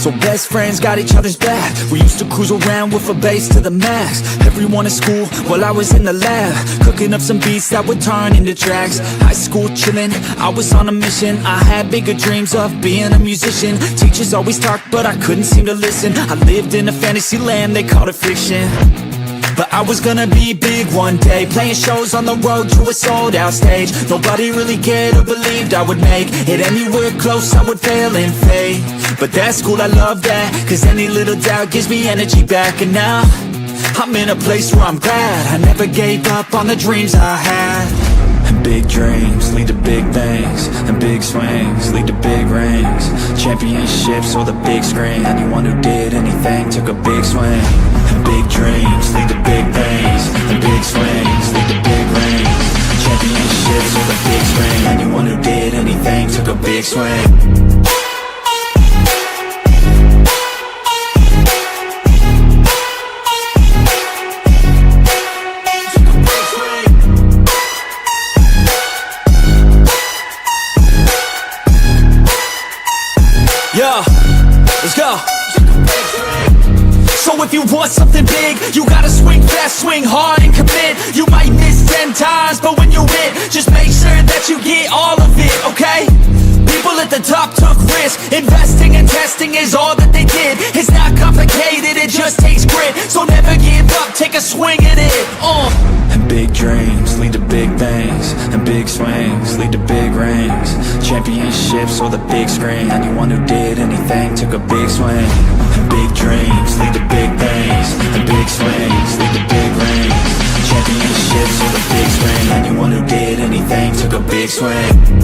So best friends got each other's back. We used to cruise around with a bass to the max. Everyone at school while I was in the lab, cooking up some beats that would turn into tracks. High school chillin', I was on a mission. I had bigger dreams of being a musician. Teachers always talked but I couldn't seem to listen. I lived in a fantasy land, they called it fiction. But I was gonna be big one day, playing shows on the road to a sold out stage. Nobody really cared or believed I would make it anywhere close, I would fail and fade. But that's cool, I love that, cause any little doubt gives me energy back. And now, I'm in a place where I'm glad I never gave up on the dreams I had. And big dreams lead to big things, and big swings lead to big rings. Championships or the big screen, anyone who did anything took a big swing. And big dreams lead to big things, and big swings lead to big rings. Championships or the big screen, anyone who did anything took a big swing. Yeah, let's go. So if you want something big, you gotta swing fast, swing hard and commit. You might miss 10 times, but when you hit, just make sure that you get all of it, okay? People at the top took risks. Investing and testing is all that they did. It's not complicated, it just takes grit. So never give up, take a swing at it. And big dreams lead to big things, and big swings lead to big rings. Championships or the big screen, anyone who did anything took a big swing. And big dreams lead to big things, and big swings lead to big rings. Championships or the big screen, anyone who did anything took a big swing.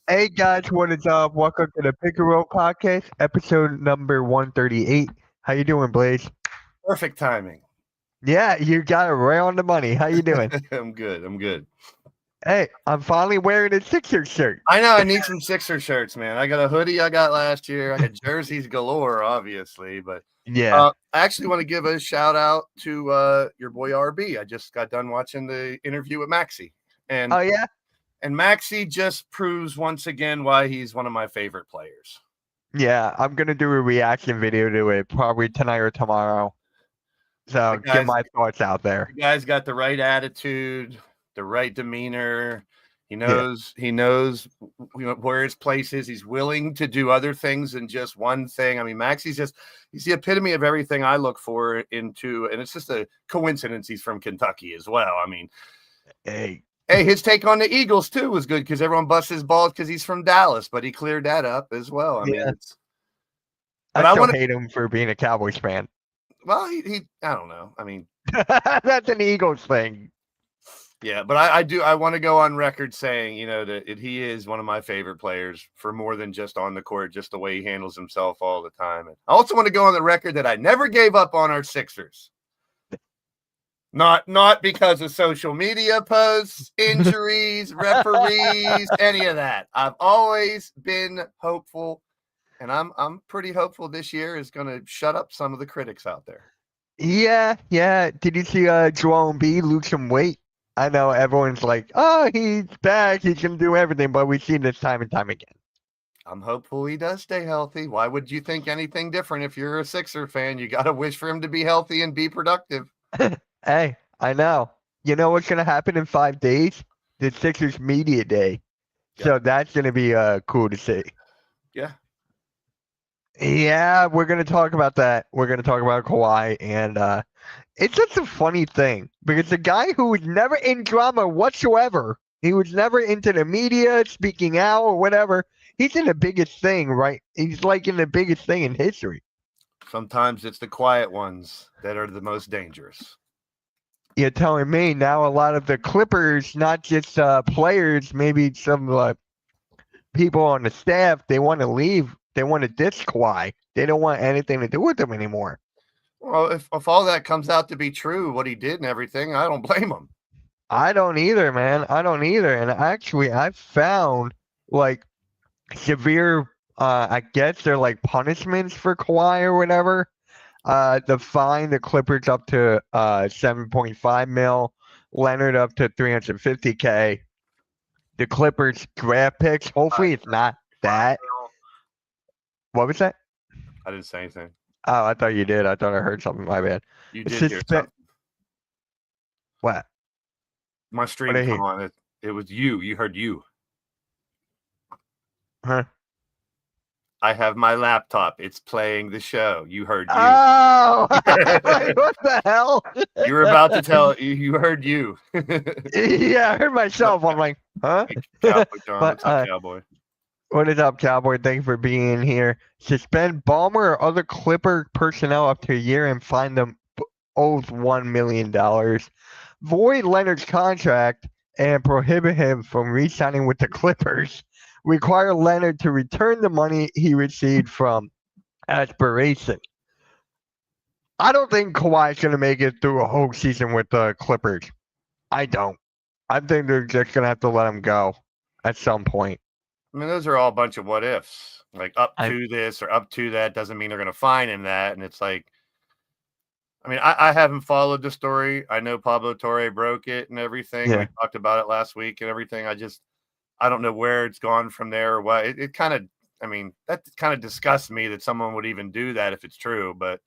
Hey guys, what is up? Welcome to the Pick and Roll Podcast, episode number 138. How you doing, Blaze? Perfect timing. Yeah, you got it right on the money. How you doing? I'm good. Hey, I'm finally wearing a Sixers shirt. I know, I need some Sixer shirts, man. I got a hoodie I got last year. I got jerseys galore, obviously, but Yeah. I actually want to give a shout out to your boy RB. I just got done watching the interview with Maxey. And Oh yeah? And Maxey just proves once again why he's one of my favorite players. Yeah, I'm gonna do a reaction video to it probably tonight or tomorrow. So get my thoughts out there. The guy's got the right attitude, the right demeanor. He knows where his place is. He's willing to do other things than just one thing. I mean, he's the epitome of everything I look for into, and it's just a coincidence he's from Kentucky as well. I mean, Hey, his take on the Eagles, too, was good because everyone busts his balls because he's from Dallas, but he cleared that up as well. I mean, I still hate him for being a Cowboys fan. Well, he I don't know. I mean, that's an Eagles thing. Yeah, but I want to go on record saying, that he is one of my favorite players for more than just on the court, just the way he handles himself all the time. And I also want to go on the record that I never gave up on our Sixers. Not because of social media posts, injuries, referees, any of that. I've always been hopeful, and I'm pretty hopeful this year is going to shut up some of the critics out there. Yeah. Did you see Joel Embiid lose some weight? I know everyone's like, oh, he's back, he can do everything, but we've seen this time and time again. I'm hopeful he does stay healthy. Why would you think anything different if you're a Sixer fan? You got to wish for him to be healthy and be productive. Hey, I know. You know what's going to happen in 5 days? The Sixers Media Day. Yeah. So that's going to be cool to see. Yeah. Yeah, we're going to talk about that. We're going to talk about Kawhi. And it's just a funny thing because the guy who was never in drama whatsoever, he was never into the media, speaking out or whatever. He's in the biggest thing, right? He's like in the biggest thing in history. Sometimes it's the quiet ones that are the most dangerous. You're telling me now a lot of the Clippers, not just players, maybe some people on the staff, they want to leave. They want to ditch Kawhi. They don't want anything to do with them anymore. Well, if all that comes out to be true, what he did and everything, I don't blame him. I don't either, man. I don't either. And actually, I've found like severe, I guess they're like punishments for Kawhi or whatever. To fine the Clippers up to 7.5 mil, Leonard up to 350K. The Clippers draft picks. Hopefully, it's not that. What was that? I didn't say anything. Oh, I thought you did. I thought I heard something. My bad. You did hear something. What? My stream What did I come on. It was you. You heard you. Huh? I have my laptop. It's playing the show. You heard you. Oh, like, what the hell? You were about to tell. You heard you. Yeah, I heard myself. I'm like, huh? Cowboy John. But, What's up, Cowboy? What is up, Cowboy? Thank you for being here. Suspend Ballmer or other Clipper personnel up to a year and fine them owes $1 million. Void Leonard's contract and prohibit him from re-signing with the Clippers. Require Leonard to return the money he received from Aspiration. I don't think Kawhi's going to make it through a whole season with the Clippers. I don't. I think they're just going to have to let him go at some point. I mean, those are all a bunch of what ifs. Like up to this or up to that doesn't mean they're going to fine him that. And it's like, I mean, I haven't followed the story. I know Pablo Torre broke it and everything. Yeah. We talked about it last week and everything. I don't know where it's gone from there or what. It kind of, I mean, that kind of disgusts me that someone would even do that if it's true. But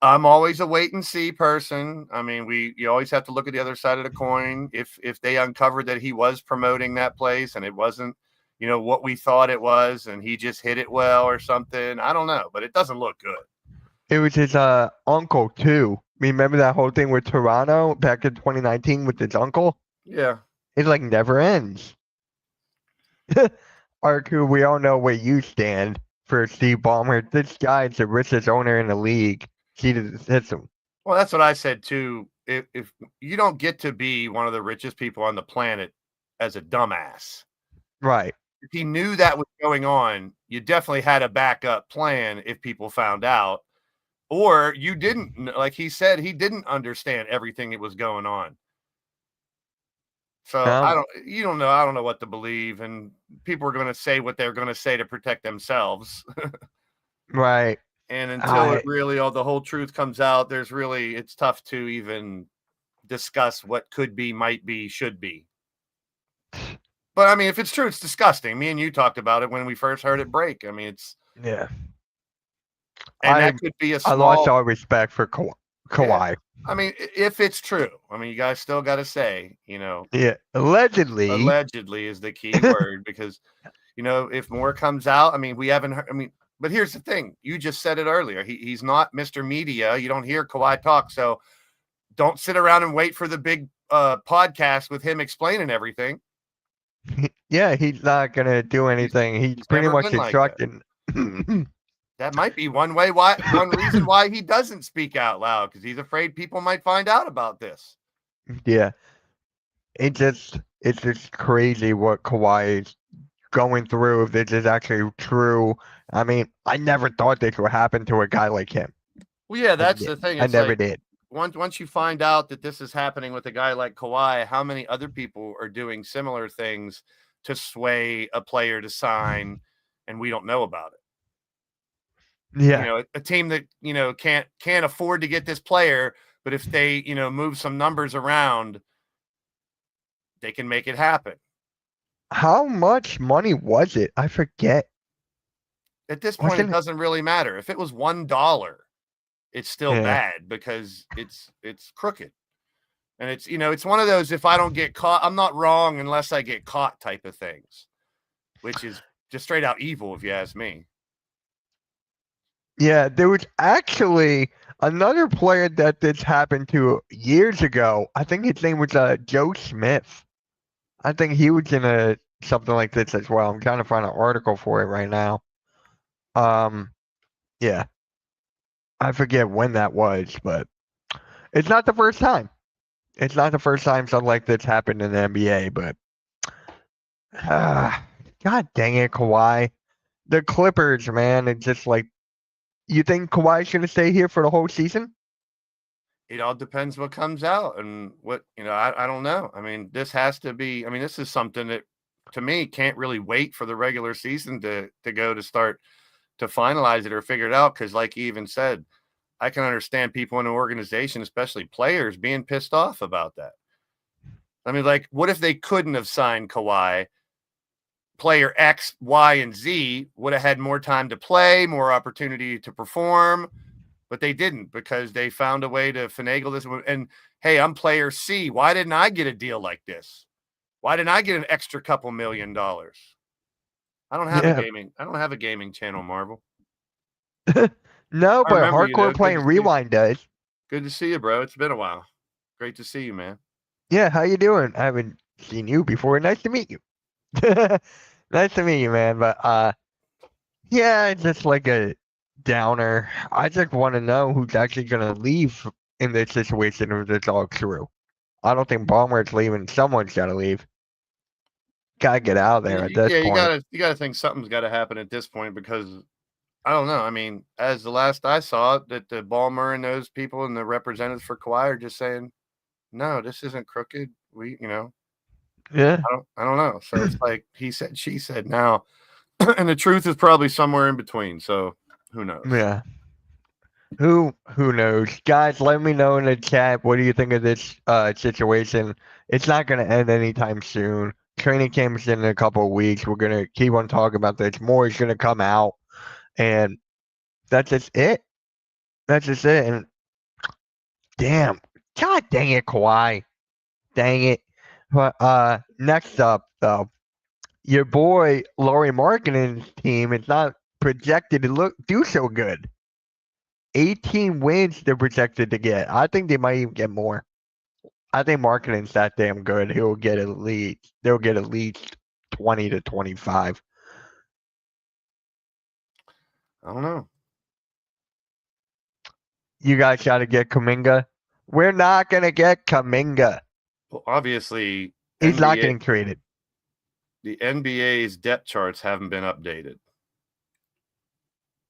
I'm always a wait and see person. I mean, you always have to look at the other side of the coin. If they uncovered that he was promoting that place and it wasn't, what we thought it was, and he just hit it well or something. I don't know, but it doesn't look good. It was his uncle too. Remember that whole thing with Toronto back in 2019 with his uncle? Yeah. It like never ends. Arku, we all know where you stand for Steve Ballmer. This guy is the richest owner in the league. He hits him. Well, that's what I said too. If you don't get to be one of the richest people on the planet as a dumbass. Right. If he knew that was going on, you definitely had a backup plan if people found out. Or you didn't, like he said, he didn't understand everything that was going on. So I don't know what to believe. And people are going to say what they're going to say to protect themselves. Right. And until it really, the whole truth comes out, it's tough to even discuss what could be, might be, should be. But I mean, if it's true, it's disgusting. Me and you talked about it when we first heard it break. I mean, yeah. And that could be I lost all respect for Kawhi. Yeah. I mean, if it's true, I mean, you guys still got to say, Yeah, allegedly. Allegedly is the key word because, if more comes out, I mean, we haven't heard. I mean, but here's the thing: you just said it earlier. He's not Mr. Media. You don't hear Kawhi talk, so don't sit around and wait for the big podcast with him explaining everything. Yeah, he's not gonna do anything. He's pretty much instructing. That might be one reason why he doesn't speak out loud, because he's afraid people might find out about this. Yeah. It's just crazy what Kawhi is going through, if this is actually true. I mean, I never thought this would happen to a guy like him. Well, yeah, that's the thing. I never did. Once you find out that this is happening with a guy like Kawhi, how many other people are doing similar things to sway a player to sign, and we don't know about it? Yeah. A team that, can't afford to get this player, but if they, move some numbers around, they can make it happen. How much money was it? I forget. At this point, it doesn't really matter. If it was $1, it's still bad because it's crooked. And it's one of those, if I don't get caught, I'm not wrong unless I get caught type of things, which is just straight out evil, if you ask me. Yeah, there was actually another player that this happened to years ago. I think his name was Joe Smith. I think he was in something like this as well. I'm trying to find an article for it right now. Yeah. I forget when that was, but it's not the first time. It's not the first time something like this happened in the NBA, but God dang it, Kawhi. The Clippers, man, it's just like, you think Kawhi's going to stay here for the whole season? It all depends what comes out and what, I don't know. I mean, this has to be, I mean, this is something that to me can't really wait for the regular season to go to start to finalize it or figure it out. Cause like you even said, I can understand people in an organization, especially players, being pissed off about that. I mean, like, what if they couldn't have signed Kawhi? Player X, Y, and Z would have had more time to play, more opportunity to perform, but they didn't because they found a way to finagle this. And hey, I'm player C. Why didn't I get a deal like this? Why didn't I get an extra couple $1 million? I don't have a gaming channel, Marvel. No, I but remember you, though. Hardcore Playing Rewind does. Good to see you, bro. It's been a while. Great to see you, man. Yeah, how you doing? I haven't seen you before. Nice to meet you. Nice to meet you, man. But yeah, it's just like a downer. I just want to know who's actually gonna leave in this situation if it's all true. I don't think Ballmer's leaving. Someone's gotta leave. Gotta get out of there at this point. You gotta think something's got to happen at this point because I don't know. I mean, as the last I saw, that the Ballmer and those people and the representatives for Kawhi are just saying, no, this isn't crooked. Yeah. I don't know. So it's like he said, she said now, and the truth is probably somewhere in between. So who knows? Yeah. Who knows? Guys, let me know in the chat, what do you think of this situation? It's not gonna end anytime soon. Training camp's in a couple of weeks. We're gonna keep on talking about this. More is gonna come out. And that's just it. That's just it. And damn. God dang it, Kawhi. Dang it. But next up though, your boy Lauri Markkanen's team is not projected to do so good. 18 wins they're projected to get. I think they might even get more. I think Markkanen's that damn good. They'll get at least 20 to 25. I don't know. You guys got to get Kuminga. We're not gonna get Kuminga. Well, obviously, He's not getting traded. The NBA's depth charts haven't been updated.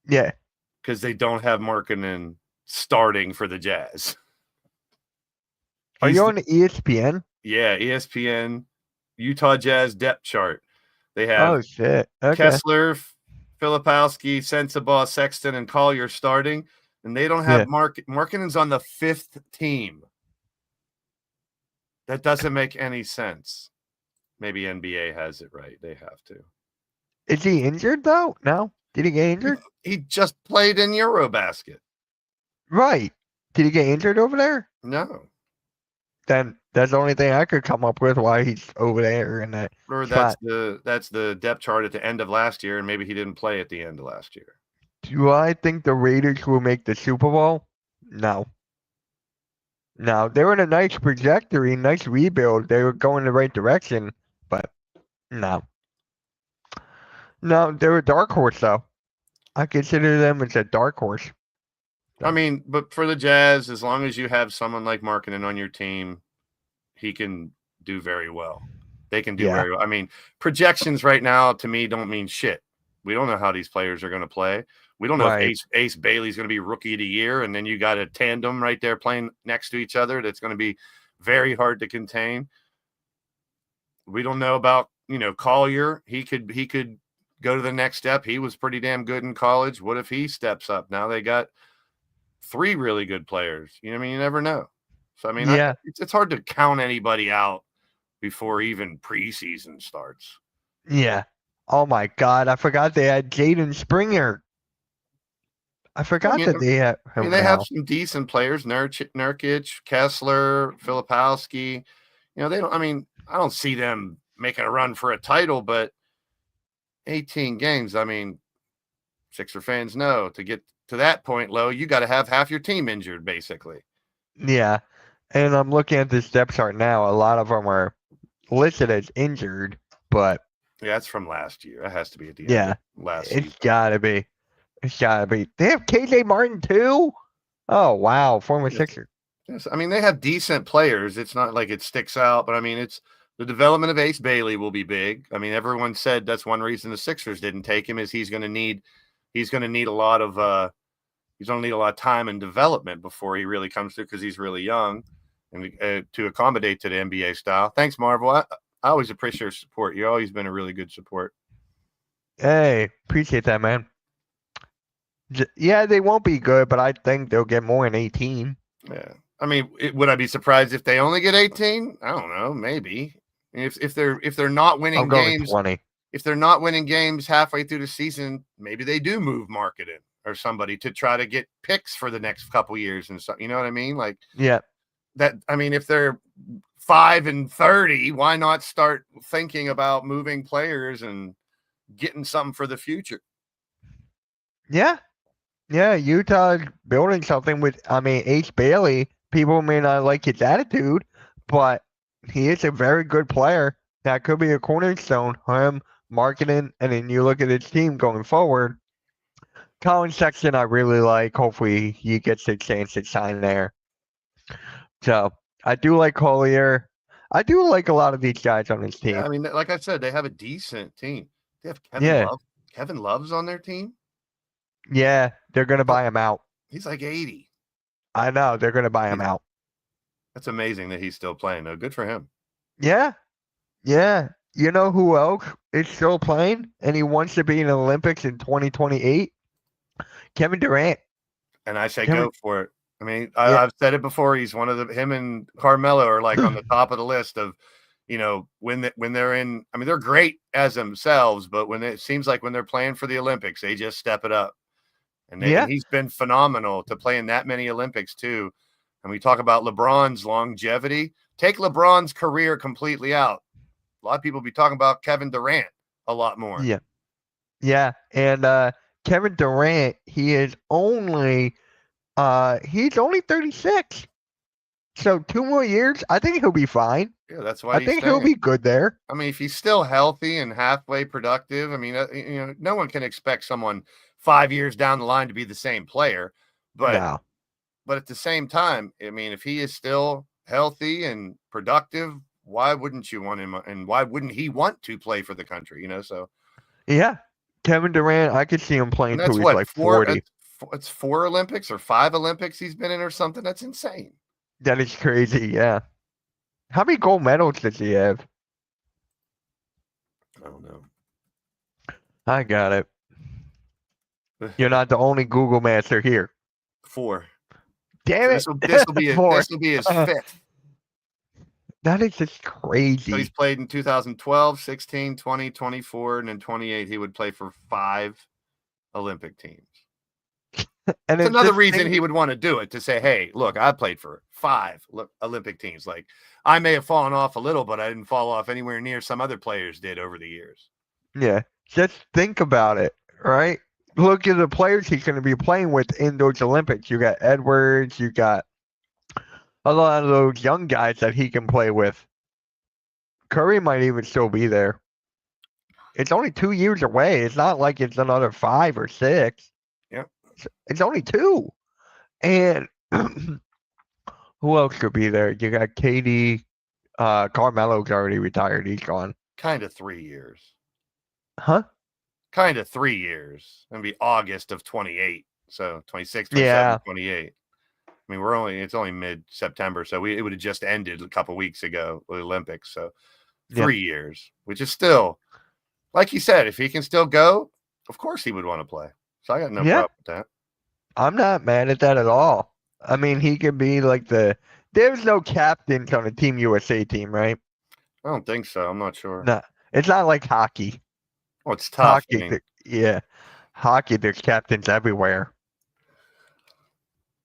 Yeah. Because they don't have Markkanen starting for the Jazz. Are you on ESPN? Yeah, ESPN, Utah Jazz depth chart. They have oh shit. Okay. Kessler, Filipowski, Sensabaugh, Sexton, and Collier starting, and they don't have Markkanen's on the 5th team. That doesn't make any sense. Maybe NBA has it right. They have to. Is he injured though? No. Did he get injured? He just played in Eurobasket. Right. Did he get injured over there? No. Then that's the only thing I could come up with why he's over there in that. Or that's the depth chart at the end of last year, and maybe he didn't play at the end of last year. Do I think the Raiders will make the Super Bowl? No. No, they were in a nice trajectory, nice rebuild. They were going the right direction, but no. No, they're a dark horse though. I consider them as a dark horse. I mean, but for the Jazz, as long as you have someone like Markkanen on your team, he can do very well. They can do very well. I mean, projections right now to me don't mean shit. We don't know how these players are going to play. We don't know if Ace Bailey's going to be rookie of the year, and then you got a tandem right there playing next to each other that's going to be very hard to contain. We don't know about, Collier. He could go to the next step. He was pretty damn good in college. What if he steps up? Now they got 3 really good players. You never know. So, I mean, it's hard to count anybody out before even preseason starts. Yeah. Oh, my God. I forgot they had Jaden Springer. I forgot that they have him. They have some decent players, Nurkic, Kessler, Filipowski. They don't. I mean, I don't see them making a run for a title, but 18 games. I mean, Sixer fans know to get to that point, Lo, you got to have half your team injured, basically. Yeah, and I'm looking at this depth chart now. A lot of them are listed as injured, but yeah, that's from last year. That has to be at the end of last season. It's got to be. It's gotta be. They have KJ Martin too. Oh wow, former Yes. Sixer. Yes, I mean they have decent players. It's not like it sticks out, but I mean it's the development of Ace Bailey will be big. I mean everyone said that's one reason the Sixers didn't take him is he's going to need a lot of he's going to need a lot of time and development before he really comes through because he's really young and to accommodate to the NBA style. Thanks, Marvel. I always appreciate your support. You've always been a really good support. Hey, appreciate that, man. Yeah, they won't be good, but I think they'll get more than 18. Yeah. I mean, would I be surprised if they only get 18? I don't know, maybe. If they're not winning I'm going games, 20. if they're not winning games halfway through the season, maybe they do move marketing or somebody to try to get picks for the next couple years and stuff. You know what I mean? Like Yeah. that. I mean, if they're 5-30, why not start thinking about moving players and getting something for the future? Yeah. Yeah, Utah's building something with, I mean, Ace Bailey. People may not like his attitude, but he is a very good player. That could be a cornerstone. Him, marketing, and then you look at his team going forward. Colin Sexton, I really like. Hopefully, he gets a chance to shine there. So, I do like Collier. I do like a lot of these guys on his team. Yeah, I mean, like I said, they have a decent team. They have Kevin Yeah. Love. Kevin Love's on their team. Yeah, they're going to buy him out. He's like 80. I know, they're going to buy him out. That's amazing that he's still playing, though. Good for him. Yeah. Yeah. You know who else is still playing and he wants to be in the Olympics in 2028? Kevin Durant. And I say Kevin- go for it. I mean, Yeah. I've said it before. He's one of him and Carmelo are like on the top of the list of, when they're in, I mean, they're great as themselves, but when it seems like when they're playing for the Olympics, they just step it up. And he's been phenomenal to play in that many Olympics too. And we talk about LeBron's longevity. Take LeBron's career completely out. A lot of people be talking about Kevin Durant a lot more. Yeah. Yeah. And Kevin Durant, he's only 36. So 2 more years, I think he'll be fine. Yeah, that's why I think he'll be good there. I mean, if he's still healthy and halfway productive, I mean, no one can expect someone 5 years down the line to be the same player. But No. but at the same time, I mean, if he is still healthy and productive, why wouldn't you want him? And why wouldn't he want to play for the country? So Yeah. Kevin Durant, I could see him playing and till that's he's what like 4. 40. It's 4 Olympics or 5 Olympics he's been in or something. That's insane. That is crazy. Yeah. How many gold medals does he have? I don't know. I got it. You're not the only Google master here. 4. Damn it. This will be 4. this will be his 5th. That is just So crazy. he's played in 2012, 16, 20, 24, and in 28 he would play for 5 Olympic teams. And It's it's another just reason think- he would want to do it, to say, hey, look, I played for 5 Olympic teams. Like, I may have fallen off a little, but I didn't fall off anywhere near some other players did over the years. Yeah. Just think about it, right? Look at the players he's going to be playing with in those Olympics. You got Edwards, you got a lot of those young guys that he can play with. Curry might even still be there. It's only 2 years away. It's not like it's another 5 or 6. Yep. It's only 2. And who else could be there? You got KD. Carmelo's already retired. He's gone. Kind of 3 years. Huh? Kind of 3 years. It'll be August of 28. So 26, 27, Yeah. 28. I mean, it's only mid-September, so it would have just ended a couple weeks ago with the Olympics. So 3 years, which is still, like you said, if he can still go, of course he would want to play. So I got no problem with that. I'm not mad at that at all. I mean, he could be like there's no captains on a Team USA team, right? I don't think so. I'm not sure. No, it's not like hockey. Oh, it's tough. I Hockey, mean, hockey, there's captains everywhere.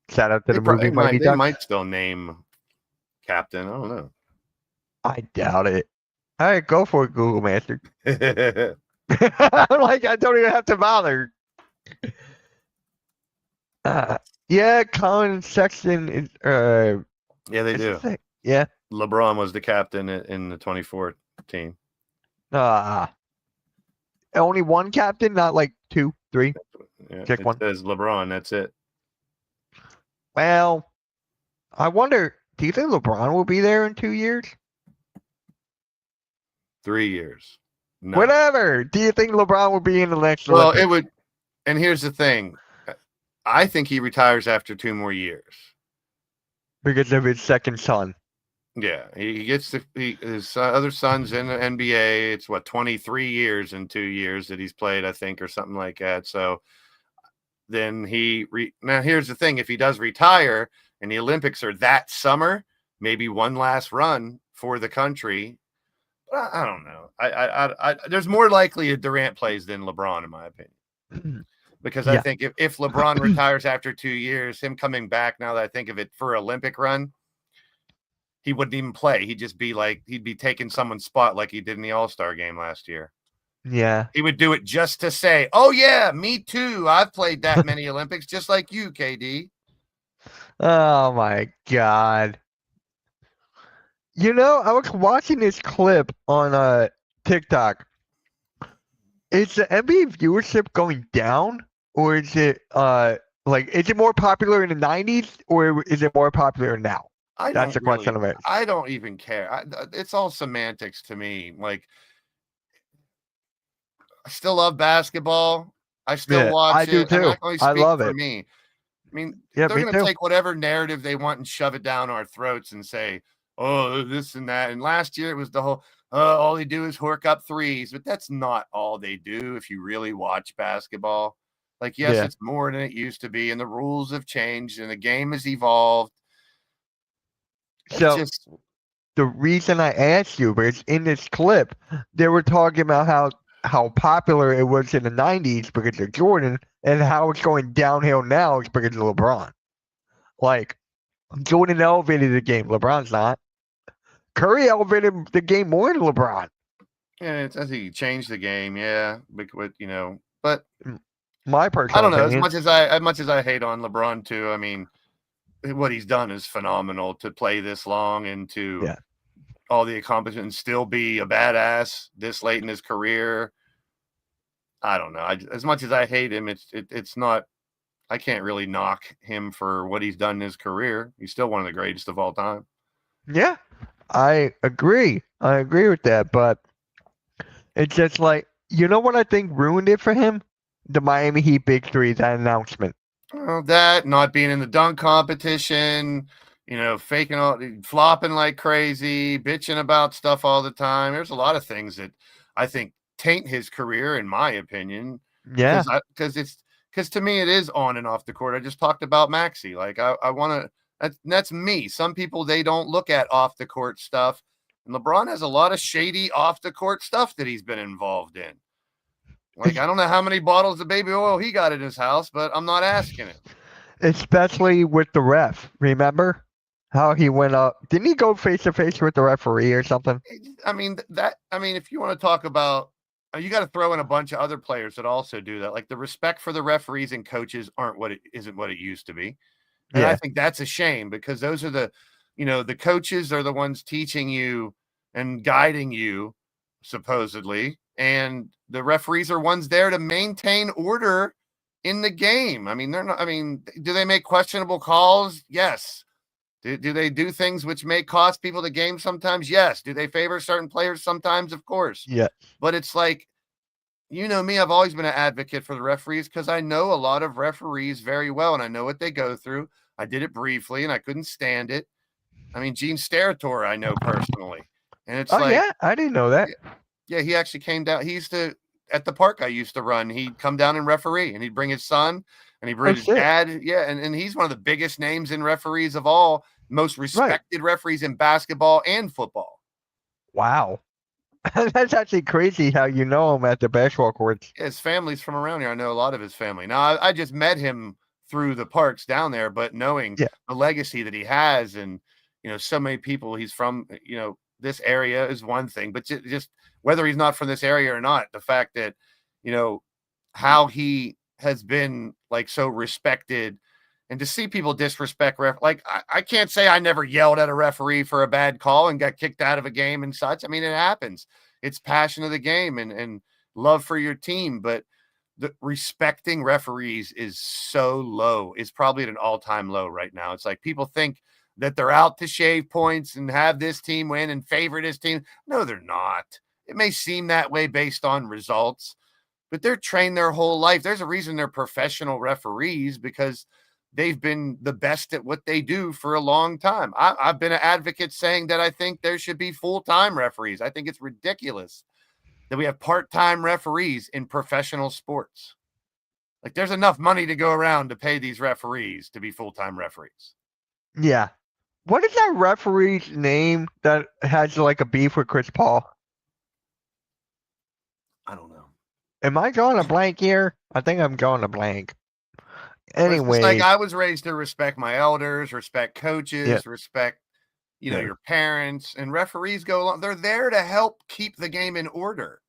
Shout out to the movie they Mighty Ducks. might still name captain. I don't know. I doubt it. All right, go for it, Google Master. I'm like, I don't even have to bother. Yeah, Colin Sexton is. Yeah, they do. Yeah. LeBron was the captain in the 24 team. Only one captain, not like 2, 3. Yeah, Just it one. says LeBron. That's it. Well, I wonder, do you think LeBron will be there in 2 years? 3 years. No. Whatever. Do you think LeBron will be in the next Well, Olympics? it would. And here's the thing. I think he retires after 2 more years. Because of his second son. Yeah, he gets his other son's in the NBA. It's what 23 years in 2 years that he's played, I think, or something like that. So then now here's the thing: if he does retire and the Olympics are that summer, maybe one last run for the country. I don't know. There's more likely a Durant plays than LeBron, in my opinion. Because I Yeah. think if LeBron retires after 2 years, him coming back, now that I think of it, for Olympic run, he wouldn't even play. He'd just be like, he'd be taking someone's spot like he did in the All-Star game last year. Yeah. He would do it just to say, oh, yeah, me too. I've played that many Olympics just like you, KD. Oh my God. You know, I was watching this clip on TikTok. Is the NBA viewership going down, or is it like is it more popular in the 90s, or is it more popular now? That's the question I'm asking. I don't even care. It's all semantics to me. Like, I still love basketball. I still Yeah, watch I it. do I mean, too. I can only I speak love for it. me. I mean, Yeah, they're me going to too. take whatever narrative they want and shove it down our throats and say, oh, this and that. And last year it was the whole, all they do is work up threes. But that's not all they do if you really watch basketball. Like, yes, Yeah. it's more than it used to be. And the rules have changed and the game has evolved. It's So just, the reason I asked you is in this clip, they were talking about how popular it was in the 90s because of Jordan, and how it's going downhill now is because of LeBron. Like, Jordan elevated the game. LeBron's not. Curry elevated the game more than LeBron. yeah, I think he changed the game. Yeah. But, but My I personal don't know. opinion. As much as I hate on LeBron too, I mean, what he's done is phenomenal to play this long and to Yeah. all the accomplishments and still be a badass this late in his career. I don't know. As much as I hate him, it's not. I can't really knock him for what he's done in his career. He's still one of the greatest of all time. Yeah, I agree. I agree with that, but it's just like, you know what I think ruined it for him? The Miami Heat Big Three, that announcement. Well, that not being in the dunk competition, faking all, flopping like crazy, bitching about stuff all the time. There's a lot of things that I think taint his career, in my opinion. Yeah. Because to me it is on and off the court. I just talked about Maxey. Like I want to. That's me. Some people, they don't look at off the court stuff, and LeBron has a lot of shady off the court stuff that he's been involved in. Like, I don't know how many bottles of baby oil he got in his house, but I'm not asking him. Especially with the ref. Remember how he went up? Didn't he go face to face with the referee or something? I mean, if you want to talk about, you got to throw in a bunch of other players that also do that. Like, the respect for the referees and coaches isn't what it used to be. And Yeah. I think that's a shame, because those are the coaches are the ones teaching you and guiding you, supposedly. And the referees are ones there to maintain order in the game. I mean, do they make questionable calls? Yes. Do they do things which may cost people the game sometimes? Yes. Do they favor certain players sometimes? Of course. Yeah. But it's like, me, I've always been an advocate for the referees because I know a lot of referees very well, and I know what they go through. I did it briefly, and I couldn't stand it. I mean, Gene Steratore, I know personally. And it's yeah, I didn't know that. Yeah, he actually came down. He used to, at the park I used to run, he'd come down and referee, and he'd bring his son, and he'd bring his dad. Yeah, and he's one of the biggest names in referees of all, most respected referees in basketball and football. Wow. That's actually crazy how you know him at the basketball courts. His family's from around here. I know a lot of his family. Now, I just met him through the parks down there, but knowing the legacy that he has and, so many people he's from, this area is one thing, but just whether he's not from this area or not, the fact that, how he has been like so respected, and to see people disrespect like I can't say I never yelled at a referee for a bad call and got kicked out of a game and such. I mean, it happens. It's passion of the game and love for your team. But the respecting referees is so low. It's probably at an all-time low right now. It's like people think that they're out to shave points and have this team win and favor this team. No, they're not. It may seem that way based on results, but they're trained their whole life. There's a reason they're professional referees, because they've been the best at what they do for a long time. I've been an advocate saying that I think there should be full-time referees. I think it's ridiculous that we have part-time referees in professional sports. Like, there's enough money to go around to pay these referees to be full-time referees. Yeah. What is that referee's name that has like a beef with Chris Paul? I don't know. Am I drawing a blank here? I think I'm drawing a blank. Well, it's Anyway, just like I was raised to respect my elders, respect coaches, respect, Yeah. your parents, and referees go along. They're there to help keep the game in order.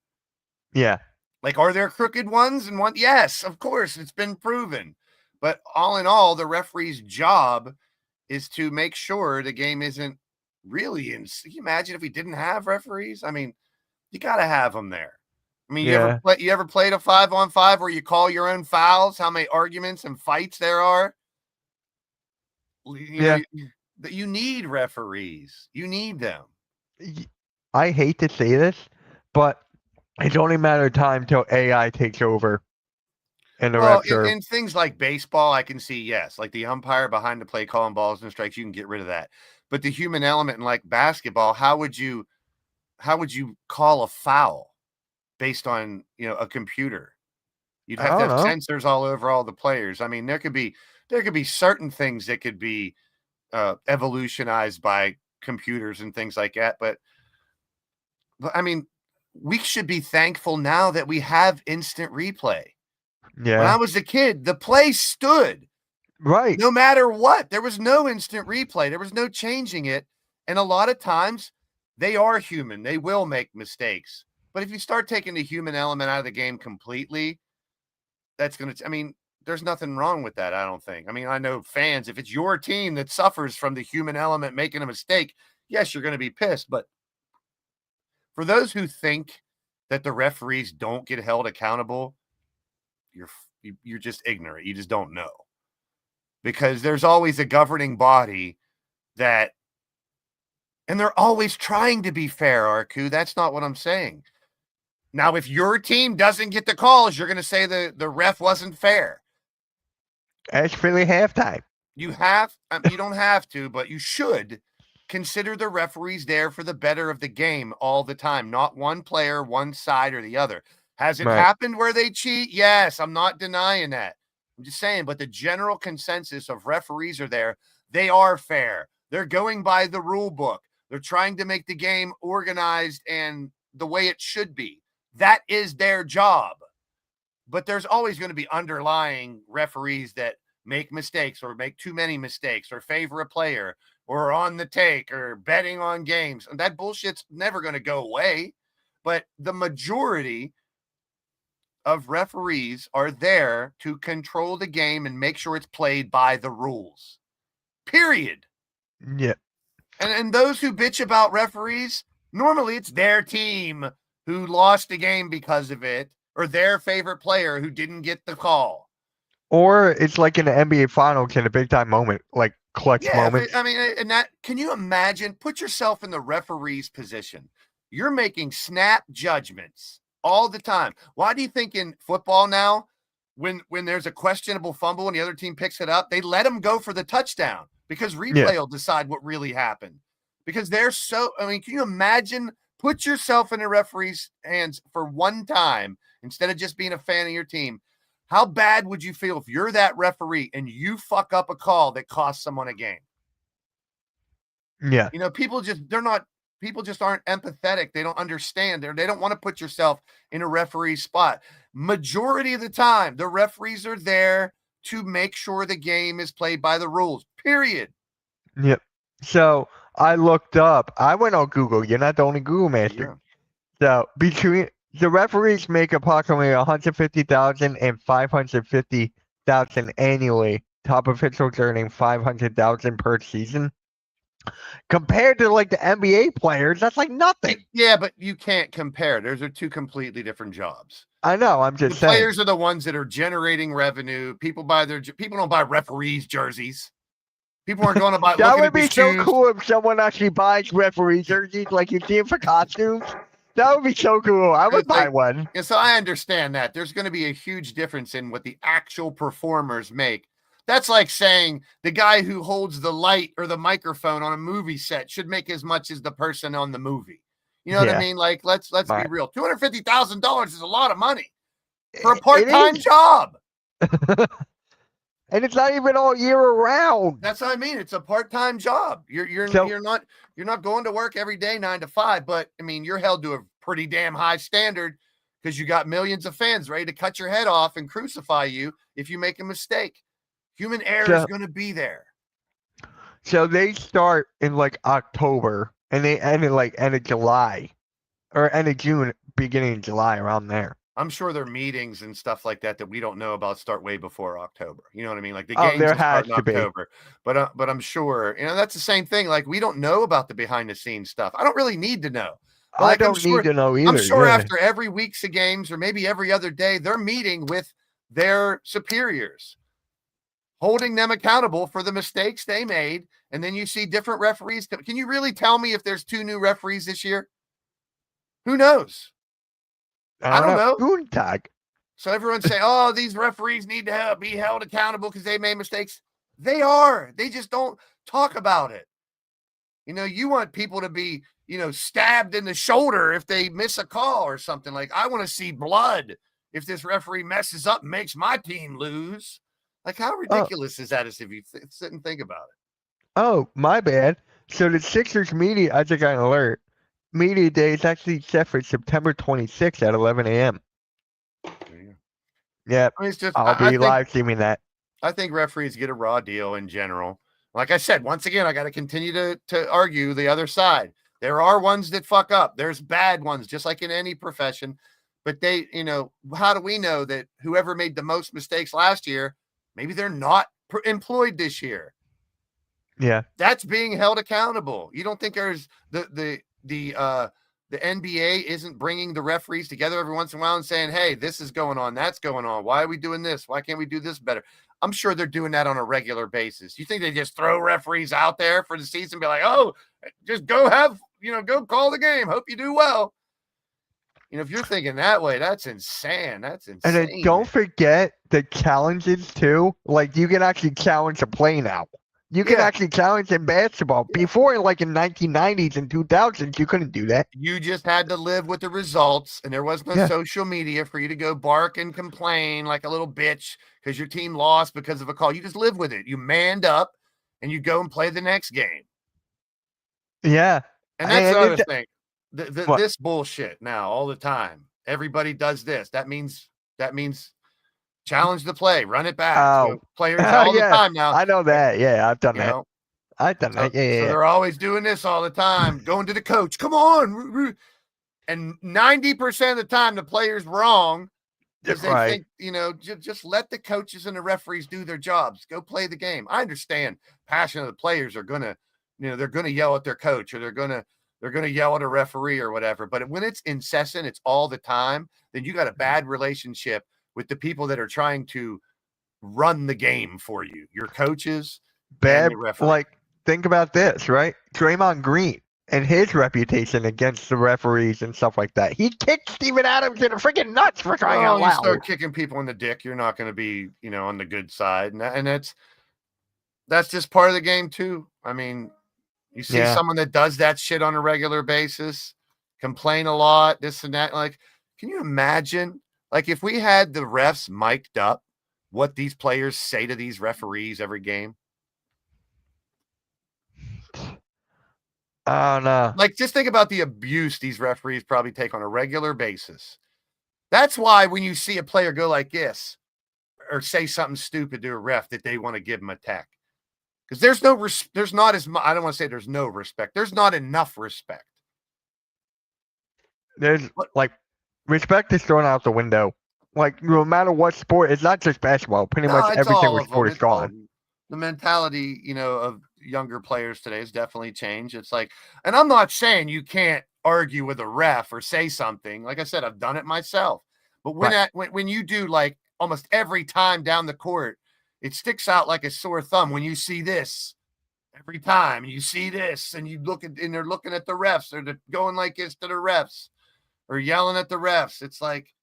yeah, Like, are there crooked ones and one? Yes, of course, it's been proven. But all in all, the referee's job is to make sure the game isn't really in. Can you imagine if we didn't have referees? I mean, you got to have them there. I mean, Yeah. you ever played a 5-on-5 where you call your own fouls? How many arguments and fights there are? Yeah. You need referees. You need them. I hate to say this, but it's only a matter of time till AI takes over. And the Well, refs are, in things like baseball, I can see, yes, like the umpire behind the play calling balls and strikes, you can get rid of that. But the human element in like basketball, how would you call a foul based on, a computer? You'd have I to don't have know. sensors all over all the players. I mean, there could be certain things that could be evolutionized by computers and things like that. But I mean, we should be thankful now that we have instant replay. When I Yeah. was a kid, the play stood Right. no matter what. There was no instant replay. There was no changing it. And a lot of times they are human. They will make mistakes. But if you start taking the human element out of the game completely, that's going to, I mean, there's nothing wrong with that, I don't think. I mean, I know fans, if it's your team that suffers from the human element making a mistake, yes, you're going to be pissed. But for those who think that the referees don't get held accountable, you're just ignorant. You just don't know, because there's always a governing body and they're always trying to be fair, Arku. That's not what I'm saying. Now, if your team doesn't get the calls, you're going to say the ref wasn't fair. It's Philly halftime. You don't have to, but you should consider the referees there for the better of the game all the time, not one player, one side or the other. Has it Right. happened where they cheat? Yes, I'm not denying that. I'm just saying, but the general consensus of referees are there. They are fair. They're going by the rule book. They're trying to make the game organized and the way it should be. That is their job. But there's always going to be underlying referees that make mistakes or make too many mistakes or favor a player or on the take or betting on games. And that bullshit's never going to go away. But the majority of referees are there to control the game and make sure it's played by the rules. Period. Yeah. And those who bitch about referees, normally it's their team who lost the game because of it, or their favorite player who didn't get the call. Or it's like in the NBA Finals in a big time moment, like clutch moment. I mean, and that, can you imagine? Put yourself in the referee's position. You're making snap judgments all the time. Why do you think in football now, when there's a questionable fumble and the other team picks it up, they let them go for the touchdown? Because replay will decide what really happened. Because they're so, I mean, can you imagine? Put yourself in a referee's hands for one time instead of just being a fan of your team. How bad would you feel if you're that referee and you fuck up a call that costs someone a game? Yeah. People just aren't empathetic. They don't understand. They don't want to put yourself in a referee spot. Majority of the time, the referees are there to make sure the game is played by the rules, period. Yep. So I looked up. I went on Google. You're not the only Google master. Yeah. So between the referees make approximately $150,000 and $550,000 annually. Top officials earning $500,000 per season. Compared to like the NBA players, that's like nothing. Yeah, but you can't compare. Those are two completely different jobs. I know. I'm The just saying. players are the ones that are generating revenue. People don't buy referees jerseys. People aren't going to buy. That looking would at the be so shoes. cool if someone actually buys referee jerseys like you see them for costumes. That would be so cool. I would It's like- buy one. And so I understand that there's going to be a huge difference in what the actual performers make. That's like saying the guy who holds the light or the microphone on a movie set should make as much as the person on the movie. You know what I Yeah. mean? Like, let's be Right. real. $250,000 is a lot of money for a It part-time is. job. And it's not even all year around. That's what I mean. It's a part-time job. You're So- you're not going to work every day 9 to 5, but I mean, you're held to a pretty damn high standard because you got millions of fans ready to cut your head off and crucify you if you make a mistake. Human error is So- going to be there. So they start in like October and they end in like end of July or end of June, beginning of July, around there. I'm sure there are meetings and stuff like that that we don't know about start way before October. You know what I mean? Like the Oh, games there will start has in to be. October. But I'm sure, that's the same thing. Like we don't know about the behind the scenes stuff. I don't really need to know. But, I like, I'm don't sure- need to know either. I'm sure yeah. after every week's of games or maybe every other day, they're meeting with their superiors, holding them accountable for the mistakes they made. And then you see different referees. Can you really tell me if there's 2 new referees this year? Who knows? I don't know. Goontag. So everyone say, oh, these referees need to be held accountable because they made mistakes. They are. They just don't talk about it. You want people to be, stabbed in the shoulder if they miss a call or something. Like, I want to see blood if this referee messes up and makes my team lose. Like, how ridiculous is that if you sit and think about it? Oh, my bad. So the Sixers media, I just got an alert. Media day is actually set for September 26th at 11 a.m. Yep, I mean, it's just, I'll I be think, live streaming that. I think referees get a raw deal in general. Like I said, once again, I got to continue to argue the other side. There are ones that fuck up. There's bad ones, just like in any profession. But they, how do we know that whoever made the most mistakes last year, maybe they're not employed this year? Yeah. That's being held accountable. You don't think there's the NBA isn't bringing the referees together every once in a while and saying, hey, this is going on, that's going on. Why are we doing this? Why can't we do this better? I'm sure they're doing that on a regular basis. You think they just throw referees out there for the season and be like, oh, just go go call the game. Hope you do well. If you're thinking that way, that's insane. That's insane. And then don't forget the challenges too. Like you can actually challenge a play now. You can Yeah. actually challenge in basketball. Before, like in 1990s and 2000s, you couldn't do that. You just had to live with the results, and there was no Yeah. social media for you to go bark and complain like a little bitch because your team lost because of a call. You just live with it. You manned up, and you go and play the next game. Yeah. And that's And the other it- thing. What? This bullshit now all the time. Everybody does this. That means challenge the play, run it back. Oh. So players all Yeah. the time now. I know that. Yeah, I've done You that. know, I've done so, that. Yeah, so yeah, yeah. they're always doing this all the time, going to the coach. Come on, and 90% of the time the player's wrong because they Right. think just let the coaches and the referees do their jobs. Go play the game. I understand passion of the players are gonna they're gonna yell at their coach or they're gonna yell at a referee or whatever. But when it's incessant, it's all the time, then you got a bad relationship with the people that are trying to run the game for you, your coaches. Bad. the referee. Like, think about this, right? Draymond Green and his reputation against the referees and stuff like that. He kicked Steven Adams in the freaking nuts for crying out You loud. start kicking people in the dick, you're not going to be, on the good side, and that's just part of the game too. I mean, you see Yeah. someone that does that shit on a regular basis, complain a lot, this and that. Like, can you imagine? Like, if we had the refs mic'd up, what these players say to these referees every game? Oh no. Like, just think about the abuse these referees probably take on a regular basis. That's why when you see a player go like this or say something stupid to a ref that they want to give him a tech. Because there's not as much, I don't want to say there's no respect. There's not enough respect. There's What- like respect is thrown out the window. Like no matter what sport, it's not just basketball. Pretty No, much it's every all single of them. sport is It's all of gone. them. The mentality, of younger players today has definitely changed. It's like, and I'm not saying you can't argue with a ref or say something. Like I said, I've done it myself. But when you do, like, almost every time down the court, it sticks out like a sore thumb when you see this every time. You see this, and you look at, and they're looking at the refs, or they're going like this to the refs, or yelling at the refs. It's like,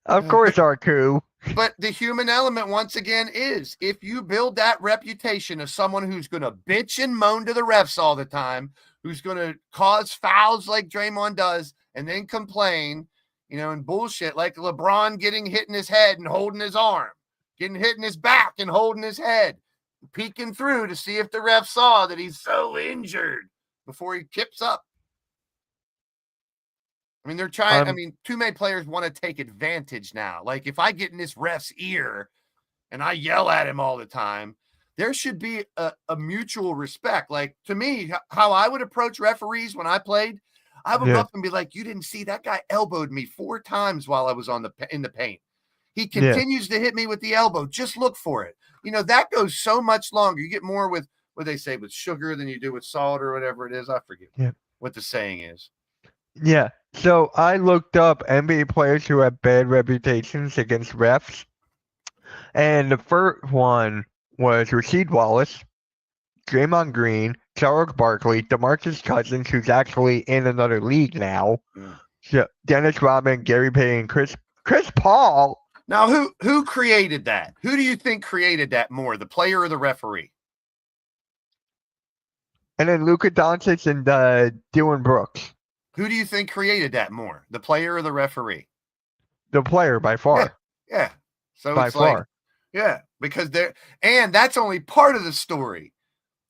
Of course, Arku. but the human element, once again, is if you build that reputation of someone who's going to bitch and moan to the refs all the time, who's going to cause fouls like Draymond does, and then complain, and bullshit like LeBron getting hit in his head and holding his arm, getting hit in his back and holding his head, peeking through to see if the ref saw that he's so injured before he kips up. I mean, they're trying. Too many players want to take advantage now. Like, if I get in this ref's ear and I yell at him all the time, there should be a mutual respect. Like, to me, how I would approach referees when I played, I would look and be like, "You didn't see that guy elbowed me 4 times while I was in the paint. He continues to hit me with the elbow. Just look for it." That goes so much longer. You get more with what they say with sugar than you do with salt or whatever it is. I forget what the saying is. Yeah. So I looked up NBA players who have bad reputations against refs. And the first one was Rasheed Wallace, Draymond Green, Charles Barkley, DeMarcus Cousins, who's actually in another league now, Dennis Rodman, Gary Payton, Chris Paul. Now, who created that? Who do you think created that more, the player or the referee? And then Luka Doncic and Dillon Brooks. Who do you think created that more, the player or the referee? The player, by far. Yeah. So by it's far. Because and that's only part of the story.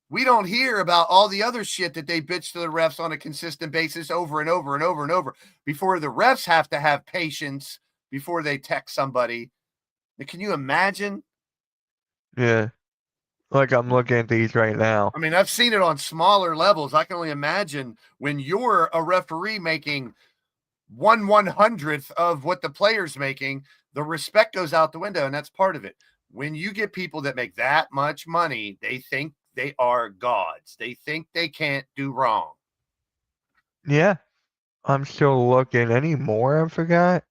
We don't hear about all the other shit that they bitch to the refs on a consistent basis over and over and over and over before the refs have to have patience before they text somebody. Can you imagine? Yeah. Like, I'm looking at these right now. I mean, I've seen it on smaller levels. I can only imagine when you're a referee making 1/100th of what the player's making, the respect goes out the window, and that's part of it. When you get people that make that much money, they think they are gods. They think they can't do wrong. Yeah. I'm still looking. Any more I forgot?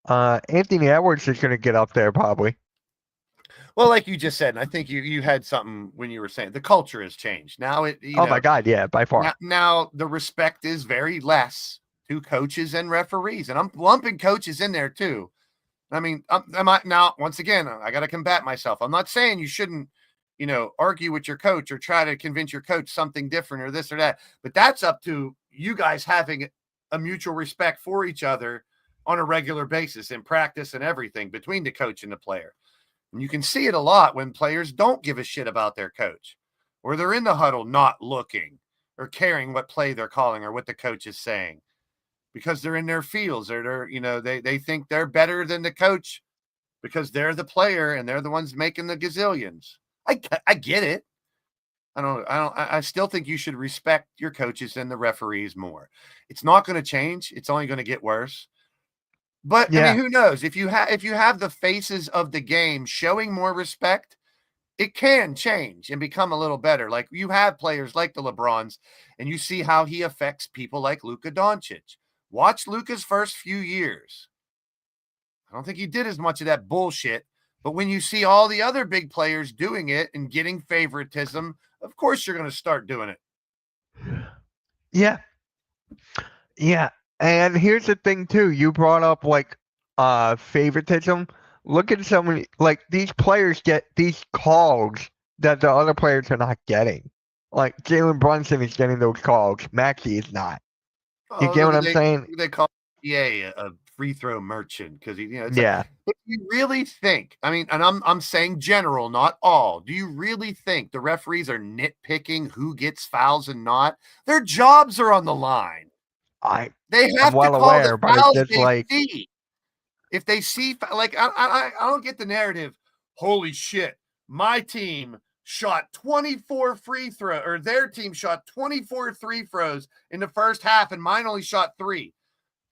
Anthony Edwards is going to get up there probably. Well, like you just said, and I think you had something when you were saying the culture has changed. Now my God, yeah, by far. Now the respect is very less to coaches and referees, and I'm lumping coaches in there too. I mean, now once again, I got to combat myself. I'm not saying you shouldn't, argue with your coach or try to convince your coach something different or this or that, but that's up to you guys having a mutual respect for each other on a regular basis in practice and everything between the coach and the player. And you can see it a lot when players don't give a shit about their coach, or they're in the huddle not looking or caring what play they're calling or what the coach is saying because they're in their fields or they think they're better than the coach because they're the player and they're the ones making the gazillions. I get it. I still think you should respect your coaches and the referees more. It's not going to change. It's only going to get worse. But I mean, who knows? If you have the faces of the game showing more respect, it can change and become a little better. Like you have players like the LeBrons, and you see how he affects people like Luka Doncic. Watch Luka's first few years. I don't think he did as much of that bullshit. But when you see all the other big players doing it and getting favoritism, of course you're going to start doing it. Yeah. Yeah. And here's the thing too, you brought up like favoritism. Look at someone like these players get these calls that the other players are not getting. Like Jalen Brunson is getting those calls. Maxey is not. You get what I'm saying? They call a free throw merchant because But you really think, I mean, and I'm saying general, not all. Do you really think the referees are nitpicking who gets fouls and not? Their jobs are on the line. They have to call the fouls they see. If they see, like, I don't get the narrative. Holy shit, my team shot 24 free throws, or their team shot 24 free throws in the first half, and mine only shot 3.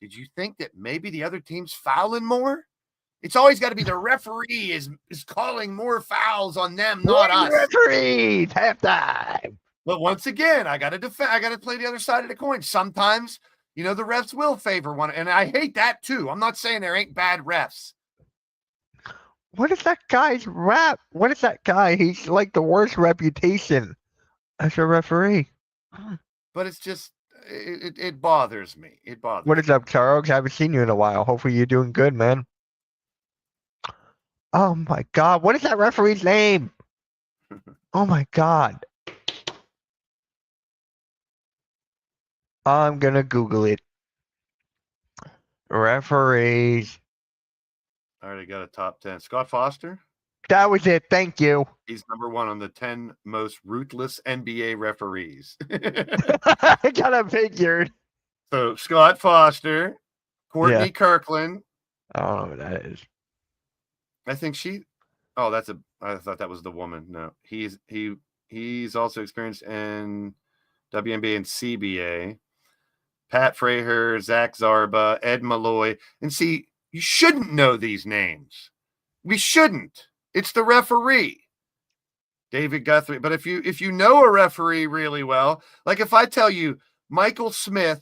Did you think that maybe the other team's fouling more? It's always got to be the referee is calling more fouls on them, not us. Referees, halftime. But once again, I got to defend. I got to play the other side of the coin. Sometimes, the refs will favor one, and I hate that too. I'm not saying there ain't bad refs. What is that guy's rap? What is that guy? He's like the worst reputation as a referee. But it's just it bothers me. It bothers. What is up, Charles? I haven't seen you in a while. Hopefully you're doing good, man. Oh my God! What is that referee's name? Oh my God! I'm gonna Google it. Referees. I already got a top 10. Scott Foster. That was it. Thank you. He's number 1 on the 10 most ruthless NBA referees. I got it figured. So Scott Foster, Courtney Kirkland. I don't know who that is. I think she. Oh, I thought that was the woman. No, he's also experienced in WNBA and CBA. Pat Fraher, Zach Zarba, Ed Malloy, and see, you shouldn't know these names. We shouldn't. It's the referee, David Guthrie. But if you know a referee really well, like if I tell you Michael Smith,